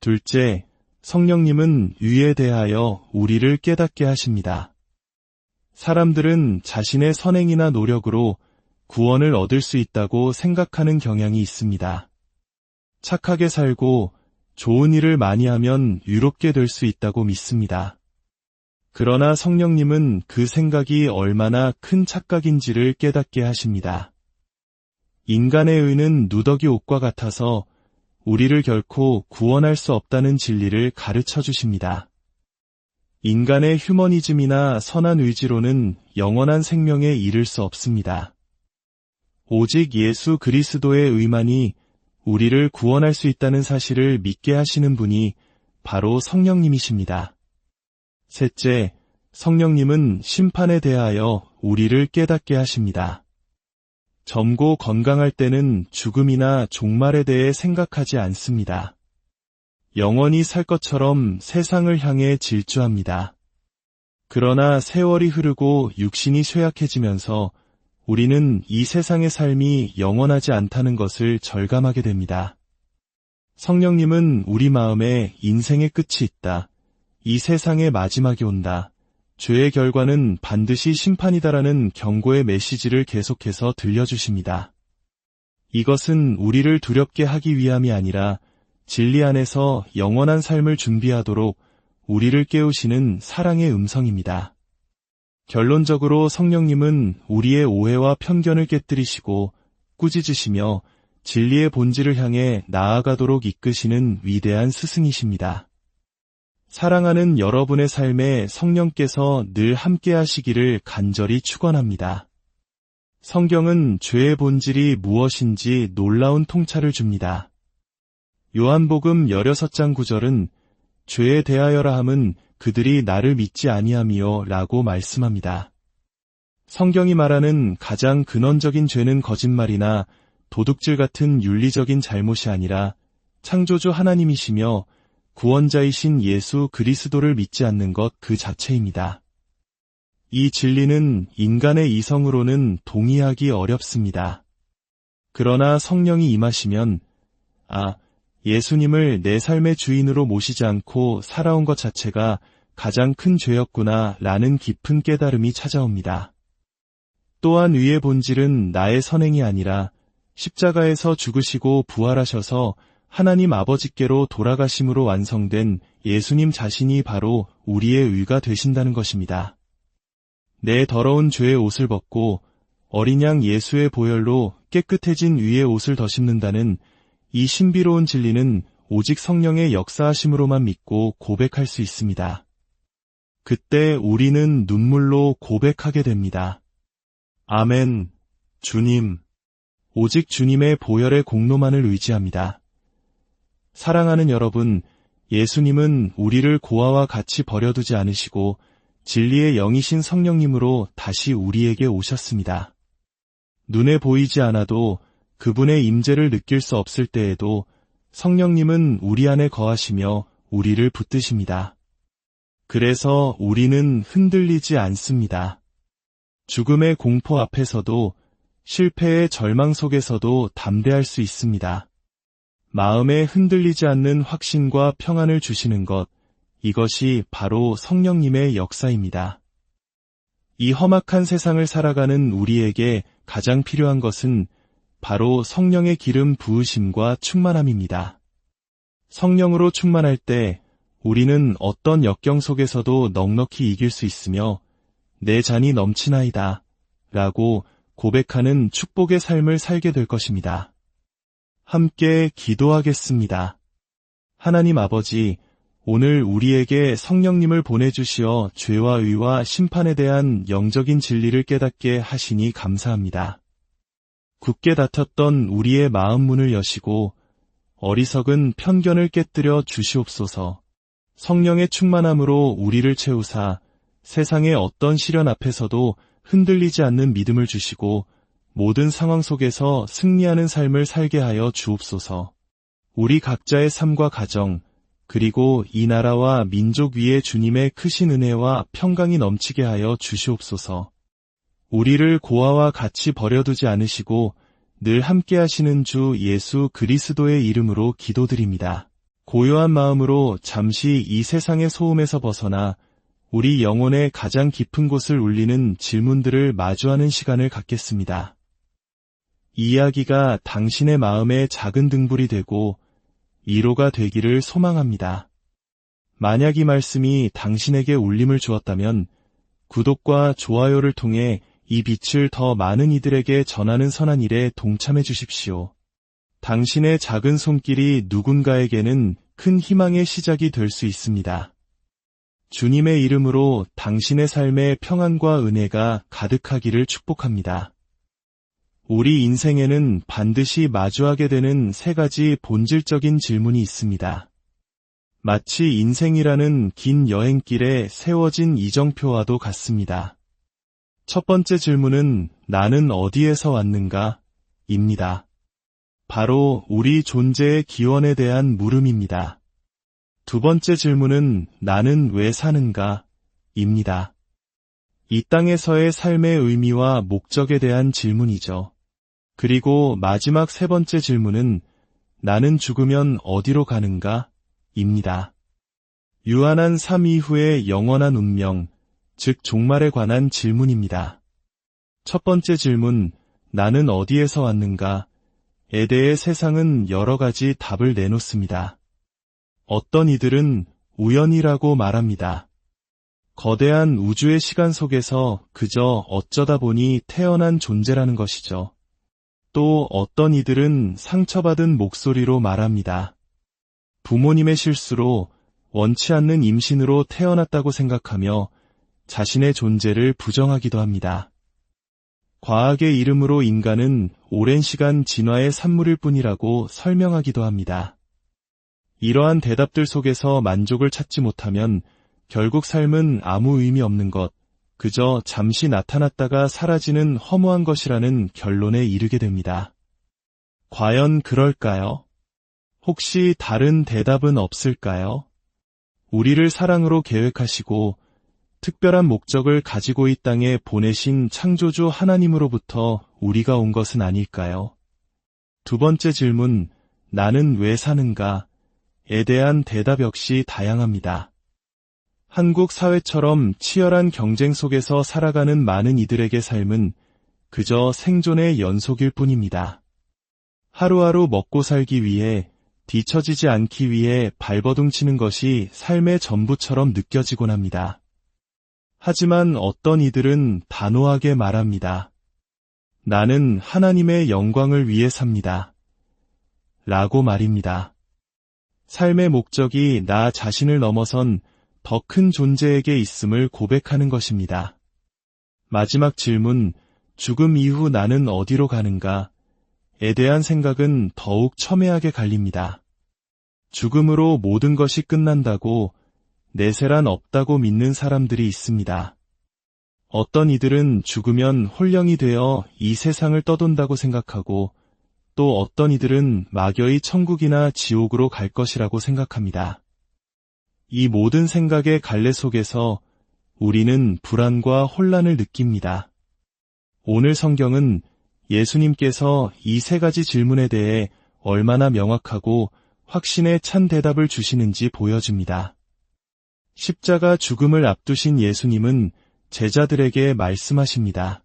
둘째, 성령님은 의에 대하여 우리를 깨닫게 하십니다. 사람들은 자신의 선행이나 노력으로 구원을 얻을 수 있다고 생각하는 경향이 있습니다. 착하게 살고 좋은 일을 많이 하면 유롭게 될 수 있다고 믿습니다. 그러나 성령님은 그 생각이 얼마나 큰 착각인지를 깨닫게 하십니다. 인간의 의는 누더기 옷과 같아서 우리를 결코 구원할 수 없다는 진리를 가르쳐 주십니다. 인간의 휴머니즘이나 선한 의지로는 영원한 생명에 이를 수 없습니다. 오직 예수 그리스도의 의만이 우리를 구원할 수 있다는 사실을 믿게 하시는 분이 바로 성령님이십니다. 셋째, 성령님은 심판에 대하여 우리를 깨닫게 하십니다. 젊고 건강할 때는 죽음이나 종말에 대해 생각하지 않습니다. 영원히 살 것처럼 세상을 향해 질주합니다. 그러나 세월이 흐르고 육신이 쇠약해지면서 우리는 이 세상의 삶이 영원하지 않다는 것을 절감하게 됩니다. 성령님은 우리 마음에 인생의 끝이 있다. 이 세상의 마지막이 온다. 죄의 결과는 반드시 심판이다라는 경고의 메시지를 계속해서 들려주십니다. 이것은 우리를 두렵게 하기 위함이 아니라 진리 안에서 영원한 삶을 준비하도록 우리를 깨우시는 사랑의 음성입니다. 결론적으로 성령님은 우리의 오해와 편견을 깨뜨리시고 꾸짖으시며 진리의 본질을 향해 나아가도록 이끄시는 위대한 스승이십니다. 사랑하는 여러분의 삶에 성령께서 늘 함께 하시기를 간절히 축원합니다. 성경은 죄의 본질이 무엇인지 놀라운 통찰을 줍니다. 요한복음 16장 9절은 죄에 대하여라 함은 그들이 나를 믿지 아니함이요 라고 말씀합니다. 성경이 말하는 가장 근원적인 죄는 거짓말이나 도둑질 같은 윤리적인 잘못이 아니라 창조주 하나님이시며 구원자이신 예수 그리스도를 믿지 않는 것 그 자체입니다. 이 진리는 인간의 이성으로는 동의하기 어렵습니다. 그러나 성령이 임하시면 예수님을 내 삶의 주인으로 모시지 않고 살아온 것 자체가 가장 큰 죄였구나 라는 깊은 깨달음이 찾아옵니다. 또한 의의 본질은 나의 선행이 아니라 십자가에서 죽으시고 부활하셔서 하나님 아버지께로 돌아가심으로 완성된 예수님 자신이 바로 우리의 의가 되신다는 것입니다. 내 더러운 죄의 옷을 벗고 어린 양 예수의 보혈로 깨끗해진 의의 옷을 덧입는다는 이 신비로운 진리는 오직 성령의 역사하심으로만 믿고 고백할 수 있습니다. 그때 우리는 눈물로 고백하게 됩니다. 아멘, 주님. 오직 주님의 보혈의 공로만을 의지합니다. 사랑하는 여러분, 예수님은 우리를 고아와 같이 버려두지 않으시고 진리의 영이신 성령님으로 다시 우리에게 오셨습니다. 눈에 보이지 않아도 그분의 임재를 느낄 수 없을 때에도 성령님은 우리 안에 거하시며 우리를 붙드십니다. 그래서 우리는 흔들리지 않습니다. 죽음의 공포 앞에서도 실패의 절망 속에서도 담대할 수 있습니다. 마음에 흔들리지 않는 확신과 평안을 주시는 것, 이것이 바로 성령님의 역사입니다. 이 험악한 세상을 살아가는 우리에게 가장 필요한 것은 바로 성령의 기름 부으심과 충만함입니다. 성령으로 충만할 때 우리는 어떤 역경 속에서도 넉넉히 이길 수 있으며 내 잔이 넘치나이다 라고 고백하는 축복의 삶을 살게 될 것입니다. 함께 기도하겠습니다. 하나님 아버지, 오늘 우리에게 성령님을 보내주시어 죄와 의와 심판에 대한 영적인 진리를 깨닫게 하시니 감사합니다. 굳게 닫혔던 우리의 마음 문을 여시고 어리석은 편견을 깨뜨려 주시옵소서. 성령의 충만함으로 우리를 채우사 세상의 어떤 시련 앞에서도 흔들리지 않는 믿음을 주시고 모든 상황 속에서 승리하는 삶을 살게 하여 주옵소서. 우리 각자의 삶과 가정, 그리고 이 나라와 민족 위에 주님의 크신 은혜와 평강이 넘치게 하여 주시옵소서. 우리를 고아와 같이 버려두지 않으시고 늘 함께 하시는 주 예수 그리스도의 이름으로 기도드립니다. 고요한 마음으로 잠시 이 세상의 소음에서 벗어나 우리 영혼의 가장 깊은 곳을 울리는 질문들을 마주하는 시간을 갖겠습니다. 이 이야기가 당신의 마음에 작은 등불이 되고 위로가 되기를 소망합니다. 만약 이 말씀이 당신에게 울림을 주었다면 구독과 좋아요를 통해 이 빛을 더 많은 이들에게 전하는 선한 일에 동참해 주십시오. 당신의 작은 손길이 누군가에게는 큰 희망의 시작이 될 수 있습니다. 주님의 이름으로 당신의 삶에 평안과 은혜가 가득하기를 축복합니다. 우리 인생에는 반드시 마주하게 되는 세 가지 본질적인 질문이 있습니다. 마치 인생이라는 긴 여행길에 세워진 이정표와도 같습니다. 첫 번째 질문은 나는 어디에서 왔는가? 입니다. 바로 우리 존재의 기원에 대한 물음입니다. 두 번째 질문은 나는 왜 사는가? 입니다. 이 땅에서의 삶의 의미와 목적에 대한 질문이죠. 그리고 마지막 세 번째 질문은 나는 죽으면 어디로 가는가? 입니다. 유한한 삶 이후의 영원한 운명, 즉 종말에 관한 질문입니다. 첫 번째 질문, 나는 어디에서 왔는가? 에 대해 세상은 여러 가지 답을 내놓습니다. 어떤 이들은 우연이라고 말합니다. 거대한 우주의 시간 속에서 그저 어쩌다 보니 태어난 존재라는 것이죠. 또 어떤 이들은 상처받은 목소리로 말합니다. 부모님의 실수로 원치 않는 임신으로 태어났다고 생각하며 자신의 존재를 부정하기도 합니다. 과학의 이름으로 인간은 오랜 시간 진화의 산물일 뿐이라고 설명하기도 합니다. 이러한 대답들 속에서 만족을 찾지 못하면 결국 삶은 아무 의미 없는 것, 그저 잠시 나타났다가 사라지는 허무한 것이라는 결론에 이르게 됩니다. 과연 그럴까요? 혹시 다른 대답은 없을까요? 우리를 사랑으로 계획하시고 특별한 목적을 가지고 이 땅에 보내신 창조주 하나님으로부터 우리가 온 것은 아닐까요? 두 번째 질문, 나는 왜 사는가? 에 대한 대답 역시 다양합니다. 한국 사회처럼 치열한 경쟁 속에서 살아가는 많은 이들에게 삶은 그저 생존의 연속일 뿐입니다. 하루하루 먹고 살기 위해, 뒤처지지 않기 위해 발버둥 치는 것이 삶의 전부처럼 느껴지곤 합니다. 하지만 어떤 이들은 단호하게 말합니다. 나는 하나님의 영광을 위해 삽니다. 라고 말입니다. 삶의 목적이 나 자신을 넘어선 더 큰 존재에게 있음을 고백하는 것입니다. 마지막 질문, 죽음 이후 나는 어디로 가는가? 에 대한 생각은 더욱 첨예하게 갈립니다. 죽음으로 모든 것이 끝난다고, 내세란 없다고 믿는 사람들이 있습니다. 어떤 이들은 죽으면 홀령이 되어 이 세상을 떠돈다고 생각하고, 또 어떤 이들은 막연히 천국이나 지옥으로 갈 것이라고 생각합니다. 이 모든 생각의 갈래 속에서 우리는 불안과 혼란을 느낍니다. 오늘 성경은 예수님께서 이 세 가지 질문에 대해 얼마나 명확하고 확신에 찬 대답을 주시는지 보여줍니다. 십자가 죽음을 앞두신 예수님은 제자들에게 말씀하십니다.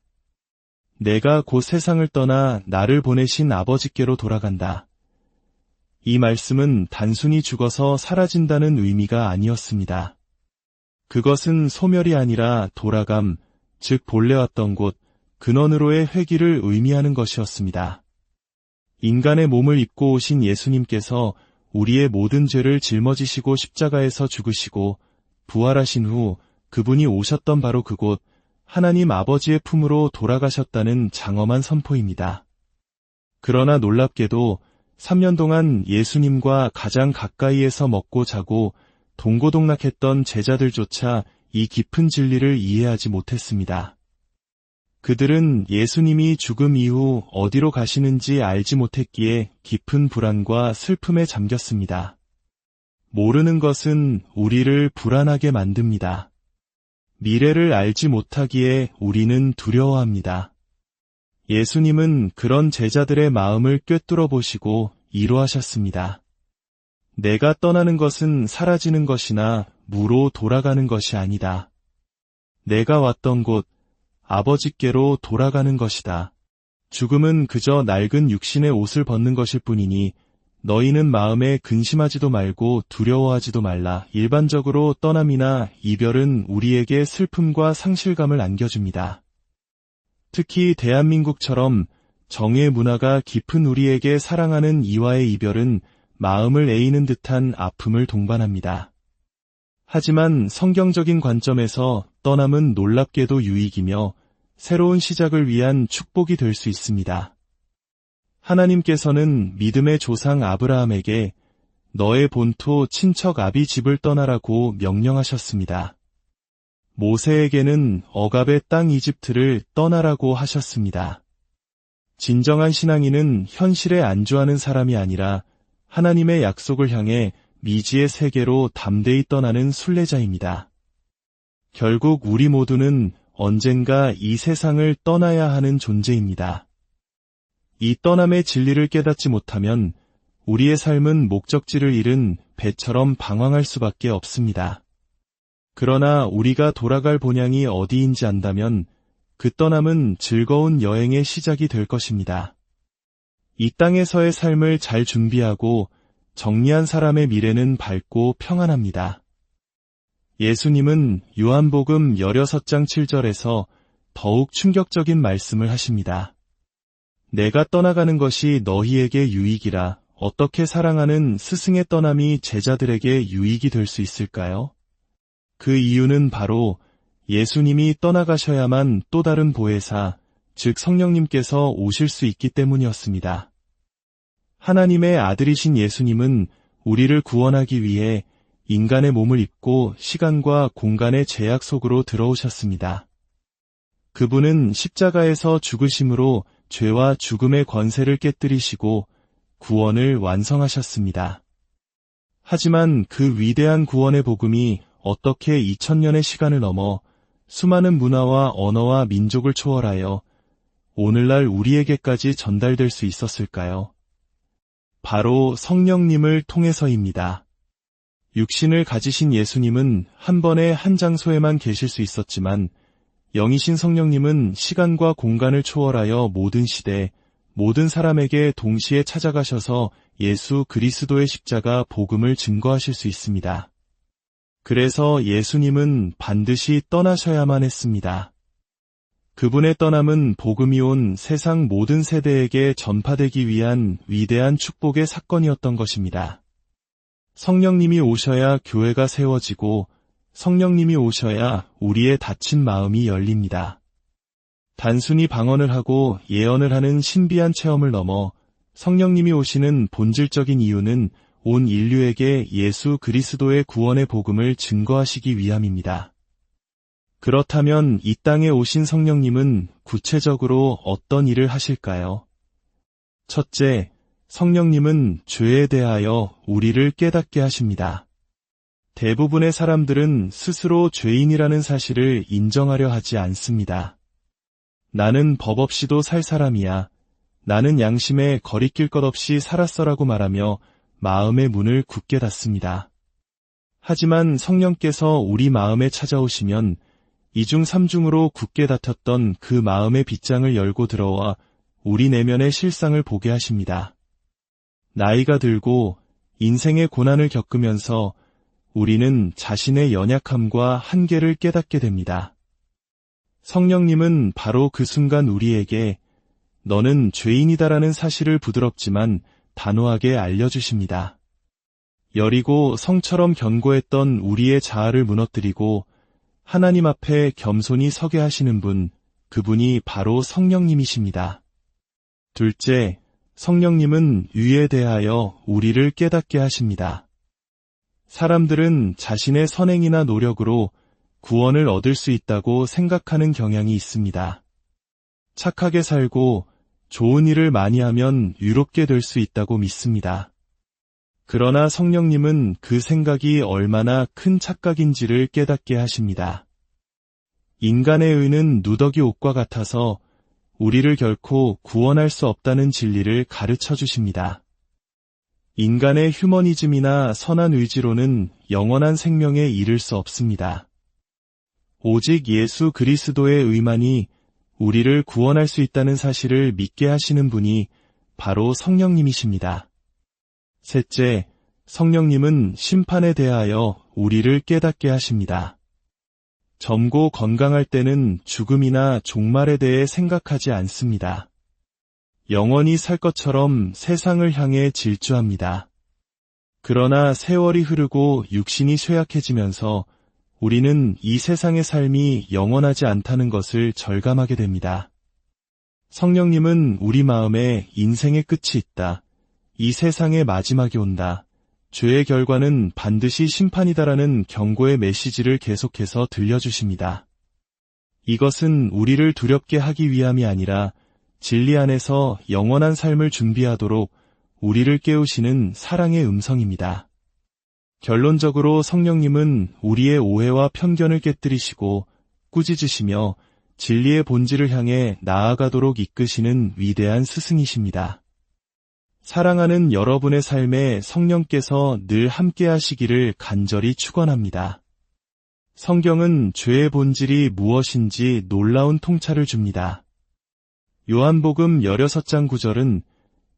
내가 곧 세상을 떠나 나를 보내신 아버지께로 돌아간다. 이 말씀은 단순히 죽어서 사라진다는 의미가 아니었습니다. 그것은 소멸이 아니라 돌아감, 즉 본래 왔던 곳, 근원으로의 회귀를 의미하는 것이었습니다. 인간의 몸을 입고 오신 예수님께서 우리의 모든 죄를 짊어지시고 십자가에서 죽으시고 부활하신 후 그분이 오셨던 바로 그곳, 하나님 아버지의 품으로 돌아가셨다는 장엄한 선포입니다. 그러나 놀랍게도 3년 동안 예수님과 가장 가까이에서 먹고 자고 동고동락했던 제자들조차 이 깊은 진리를 이해하지 못했습니다. 그들은 예수님이 죽음 이후 어디로 가시는지 알지 못했기에 깊은 불안과 슬픔에 잠겼습니다. 모르는 것은 우리를 불안하게 만듭니다. 미래를 알지 못하기에 우리는 두려워합니다. 예수님은 그런 제자들의 마음을 꿰뚫어 보시고 이루하셨습니다. 내가 떠나는 것은 사라지는 것이나 무로 돌아가는 것이 아니다. 내가 왔던 곳, 아버지께로 돌아가는 것이다. 죽음은 그저 낡은 육신의 옷을 벗는 것일 뿐이니 너희는 마음에 근심하지도 말고 두려워하지도 말라. 일반적으로 떠남이나 이별은 우리에게 슬픔과 상실감을 안겨줍니다. 특히 대한민국처럼 정의 문화가 깊은 우리에게 사랑하는 이와의 이별은 마음을 에이는 듯한 아픔을 동반합니다. 하지만 성경적인 관점에서 떠남은 놀랍게도 유익이며 새로운 시작을 위한 축복이 될 수 있습니다. 하나님께서는 믿음의 조상 아브라함에게 너의 본토 친척 아비 집을 떠나라고 명령하셨습니다. 모세에게는 억압의 땅 이집트를 떠나라고 하셨습니다. 진정한 신앙인은 현실에 안주하는 사람이 아니라 하나님의 약속을 향해 미지의 세계로 담대히 떠나는 순례자입니다. 결국 우리 모두는 언젠가 이 세상을 떠나야 하는 존재입니다. 이 떠남의 진리를 깨닫지 못하면 우리의 삶은 목적지를 잃은 배처럼 방황할 수밖에 없습니다. 그러나 우리가 돌아갈 본향이 어디인지 안다면 그 떠남은 즐거운 여행의 시작이 될 것입니다. 이 땅에서의 삶을 잘 준비하고 정리한 사람의 미래는 밝고 평안합니다. 예수님은 요한복음 16장 7절에서 더욱 충격적인 말씀을 하십니다. 내가 떠나가는 것이 너희에게 유익이라. 어떻게 사랑하는 스승의 떠남이 제자들에게 유익이 될 수 있을까요? 그 이유는 바로 예수님이 떠나가셔야만 또 다른 보혜사, 즉 성령님께서 오실 수 있기 때문이었습니다. 하나님의 아들이신 예수님은 우리를 구원하기 위해 인간의 몸을 입고 시간과 공간의 제약 속으로 들어오셨습니다. 그분은 십자가에서 죽으심으로 죄와 죽음의 권세를 깨뜨리시고 구원을 완성하셨습니다. 하지만 그 위대한 구원의 복음이 어떻게 2000년의 시간을 넘어 수많은 문화와 언어와 민족을 초월하여 오늘날 우리에게까지 전달될 수 있었을까요? 바로 성령님을 통해서입니다. 육신을 가지신 예수님은 한 번에 한 장소에만 계실 수 있었지만 영이신 성령님은 시간과 공간을 초월하여 모든 시대, 모든 사람에게 동시에 찾아가셔서 예수 그리스도의 십자가 복음을 증거하실 수 있습니다. 그래서 예수님은 반드시 떠나셔야만 했습니다. 그분의 떠남은 복음이 온 세상 모든 세대에게 전파되기 위한 위대한 축복의 사건이었던 것입니다. 성령님이 오셔야 교회가 세워지고 성령님이 오셔야 우리의 닫힌 마음이 열립니다. 단순히 방언을 하고 예언을 하는 신비한 체험을 넘어 성령님이 오시는 본질적인 이유는 온 인류에게 예수 그리스도의 구원의 복음을 증거하시기 위함입니다. 그렇다면 이 땅에 오신 성령님은 구체적으로 어떤 일을 하실까요? 첫째, 성령님은 죄에 대하여 우리를 깨닫게 하십니다. 대부분의 사람들은 스스로 죄인이라는 사실을 인정하려 하지 않습니다. 나는 법 없이도 살 사람이야. 나는 양심에 거리낄 것 없이 살았어라고 말하며 마음의 문을 굳게 닫습니다. 하지만 성령께서 우리 마음에 찾아오시면 이중 삼중으로 굳게 닫혔던 그 마음의 빗장을 열고 들어와 우리 내면의 실상을 보게 하십니다. 나이가 들고 인생의 고난을 겪으면서 우리는 자신의 연약함과 한계를 깨닫게 됩니다. 성령님은 바로 그 순간 우리에게 너는 죄인이다라는 사실을 부드럽지만 단호하게 알려주십니다. 여리고 성처럼 견고했던 우리의 자아를 무너뜨리고 하나님 앞에 겸손히 서게 하시는 분, 그분이 바로 성령님이십니다. 둘째, 성령님은 의에 대하여 우리를 깨닫게 하십니다. 사람들은 자신의 선행이나 노력으로 구원을 얻을 수 있다고 생각하는 경향이 있습니다. 착하게 살고 좋은 일을 많이 하면 유롭게 될 수 있다고 믿습니다. 그러나 성령님은 그 생각이 얼마나 큰 착각인지를 깨닫게 하십니다. 인간의 의는 누더기 옷과 같아서 우리를 결코 구원할 수 없다는 진리를 가르쳐 주십니다. 인간의 휴머니즘이나 선한 의지로는 영원한 생명에 이를 수 없습니다. 오직 예수 그리스도의 의만이 우리를 구원할 수 있다는 사실을 믿게 하시는 분이 바로 성령님이십니다. 셋째, 성령님은 심판에 대하여 우리를 깨닫게 하십니다. 젊고 건강할 때는 죽음이나 종말에 대해 생각하지 않습니다. 영원히 살 것처럼 세상을 향해 질주합니다. 그러나 세월이 흐르고 육신이 쇠약해지면서 우리는 이 세상의 삶이 영원하지 않다는 것을 절감하게 됩니다. 성령님은 우리 마음에 인생의 끝이 있다. 이 세상의 마지막이 온다. 죄의 결과는 반드시 심판이다라는 경고의 메시지를 계속해서 들려주십니다. 이것은 우리를 두렵게 하기 위함이 아니라 진리 안에서 영원한 삶을 준비하도록 우리를 깨우시는 사랑의 음성입니다. 결론적으로 성령님은 우리의 오해와 편견을 깨뜨리시고 꾸짖으시며 진리의 본질을 향해 나아가도록 이끄시는 위대한 스승이십니다. 사랑하는 여러분의 삶에 성령께서 늘 함께 하시기를 간절히 축원합니다. 성경은 죄의 본질이 무엇인지 놀라운 통찰을 줍니다. 요한복음 16장 9절은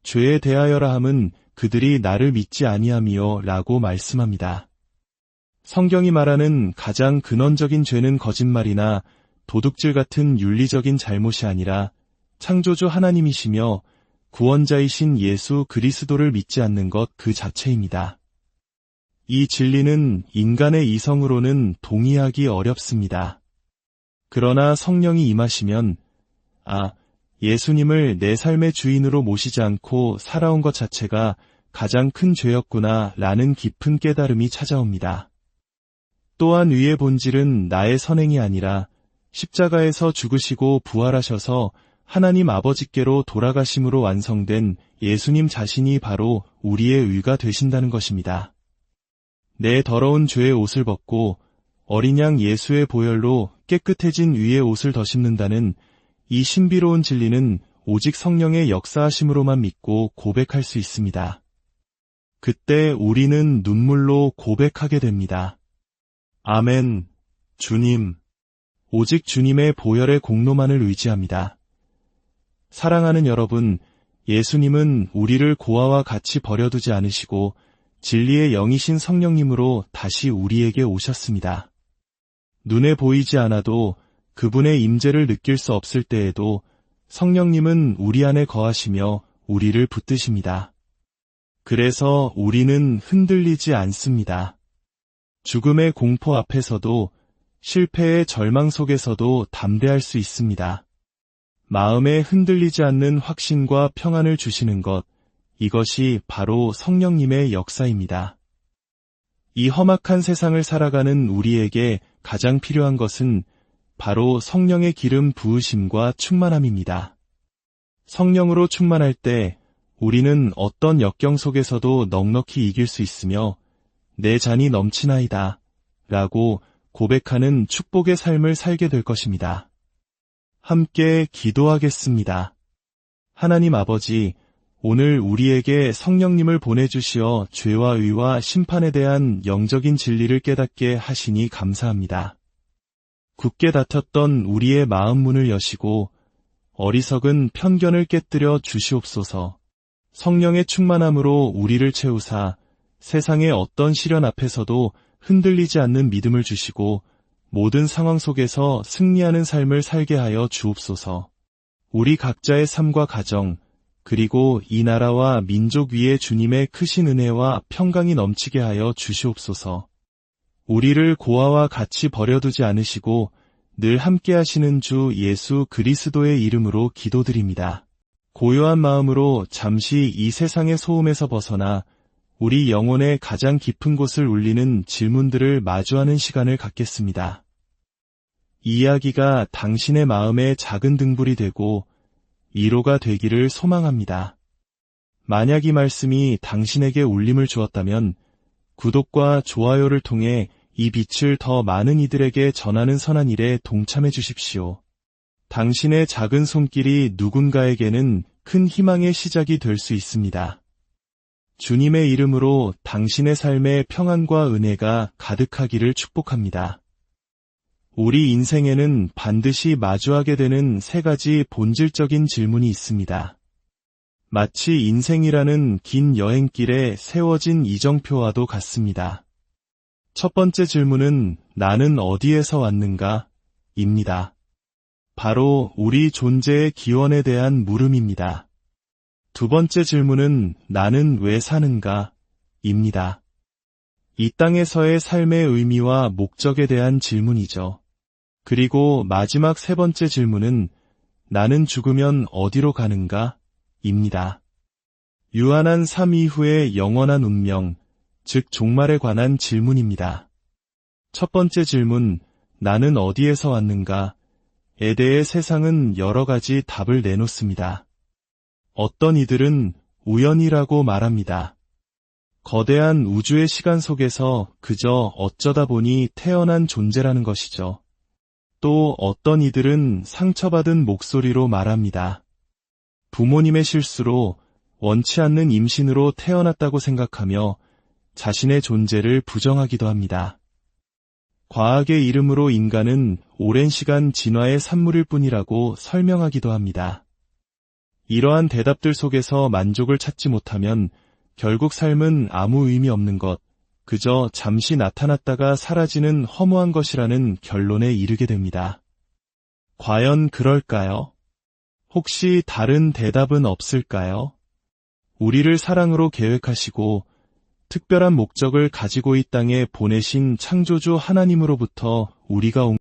죄에 대하여라 함은 그들이 나를 믿지 아니함이요 라고 말씀합니다. 성경이 말하는 가장 근원적인 죄는 거짓말이나 도둑질 같은 윤리적인 잘못이 아니라 창조주 하나님이시며 구원자이신 예수 그리스도를 믿지 않는 것 그 자체입니다. 이 진리는 인간의 이성으로는 동의하기 어렵습니다. 그러나 성령이 임하시면 예수님을 내 삶의 주인으로 모시지 않고 살아온 것 자체가 가장 큰 죄였구나 라는 깊은 깨달음이 찾아옵니다. 또한 의의 본질은 나의 선행이 아니라 십자가에서 죽으시고 부활하셔서 하나님 아버지께로 돌아가심으로 완성된 예수님 자신이 바로 우리의 의가 되신다는 것입니다. 내 더러운 죄의 옷을 벗고 어린 양 예수의 보혈로 깨끗해진 의의 옷을 더 심는다는 이 신비로운 진리는 오직 성령의 역사하심으로만 믿고 고백할 수 있습니다. 그때 우리는 눈물로 고백하게 됩니다. 아멘, 주님. 오직 주님의 보혈의 공로만을 의지합니다. 사랑하는 여러분, 예수님은 우리를 고아와 같이 버려두지 않으시고 진리의 영이신 성령님으로 다시 우리에게 오셨습니다. 눈에 보이지 않아도 그분의 임재를 느낄 수 없을 때에도 성령님은 우리 안에 거하시며 우리를 붙드십니다. 그래서 우리는 흔들리지 않습니다. 죽음의 공포 앞에서도 실패의 절망 속에서도 담대할 수 있습니다. 마음에 흔들리지 않는 확신과 평안을 주시는 것, 이것이 바로 성령님의 역사입니다. 이 험악한 세상을 살아가는 우리에게 가장 필요한 것은 바로 성령의 기름 부으심과 충만함입니다. 성령으로 충만할 때 우리는 어떤 역경 속에서도 넉넉히 이길 수 있으며 내 잔이 넘치나이다 라고 고백하는 축복의 삶을 살게 될 것입니다. 함께 기도하겠습니다. 하나님 아버지, 오늘 우리에게 성령님을 보내주시어 죄와 의와 심판에 대한 영적인 진리를 깨닫게 하시니 감사합니다. 굳게 닫혔던 우리의 마음 문을 여시고 어리석은 편견을 깨뜨려 주시옵소서. 성령의 충만함으로 우리를 채우사 세상의 어떤 시련 앞에서도 흔들리지 않는 믿음을 주시고 모든 상황 속에서 승리하는 삶을 살게 하여 주옵소서. 우리 각자의 삶과 가정, 그리고 이 나라와 민족 위에 주님의 크신 은혜와 평강이 넘치게 하여 주시옵소서. 우리를 고아와 같이 버려두지 않으시고 늘 함께 하시는 주 예수 그리스도의 이름으로 기도드립니다. 고요한 마음으로 잠시 이 세상의 소음에서 벗어나 우리 영혼의 가장 깊은 곳을 울리는 질문들을 마주하는 시간을 갖겠습니다. 이 이야기가 당신의 마음에 작은 등불이 되고 위로가 되기를 소망합니다. 만약 이 말씀이 당신에게 울림을 주었다면 구독과 좋아요를 통해 이 빛을 더 많은 이들에게 전하는 선한 일에 동참해 주십시오. 당신의 작은 손길이 누군가에게는 큰 희망의 시작이 될 수 있습니다. 주님의 이름으로 당신의 삶에 평안과 은혜가 가득하기를 축복합니다. 우리 인생에는 반드시 마주하게 되는 세 가지 본질적인 질문이 있습니다. 마치 인생이라는 긴 여행길에 세워진 이정표와도 같습니다. 첫 번째 질문은 나는 어디에서 왔는가? 입니다. 바로 우리 존재의 기원에 대한 물음입니다. 두 번째 질문은 나는 왜 사는가? 입니다. 이 땅에서의 삶의 의미와 목적에 대한 질문이죠. 그리고 마지막 세 번째 질문은 나는 죽으면 어디로 가는가? 입니다. 유한한 삶 이후의 영원한 운명, 즉 종말에 관한 질문입니다. 첫 번째 질문, 나는 어디에서 왔는가? 에 대해 세상은 여러 가지 답을 내놓습니다. 어떤 이들은 우연이라고 말합니다. 거대한 우주의 시간 속에서 그저 어쩌다 보니 태어난 존재라는 것이죠. 또 어떤 이들은 상처받은 목소리로 말합니다. 부모님의 실수로 원치 않는 임신으로 태어났다고 생각하며 자신의 존재를 부정하기도 합니다. 과학의 이름으로 인간은 오랜 시간 진화의 산물일 뿐이라고 설명하기도 합니다. 이러한 대답들 속에서 만족을 찾지 못하면 결국 삶은 아무 의미 없는 것, 그저 잠시 나타났다가 사라지는 허무한 것이라는 결론에 이르게 됩니다. 과연 그럴까요? 혹시 다른 대답은 없을까요? 우리를 사랑으로 계획하시고 특별한 목적을 가지고 이 땅에 보내신 창조주 하나님으로부터 우리가 온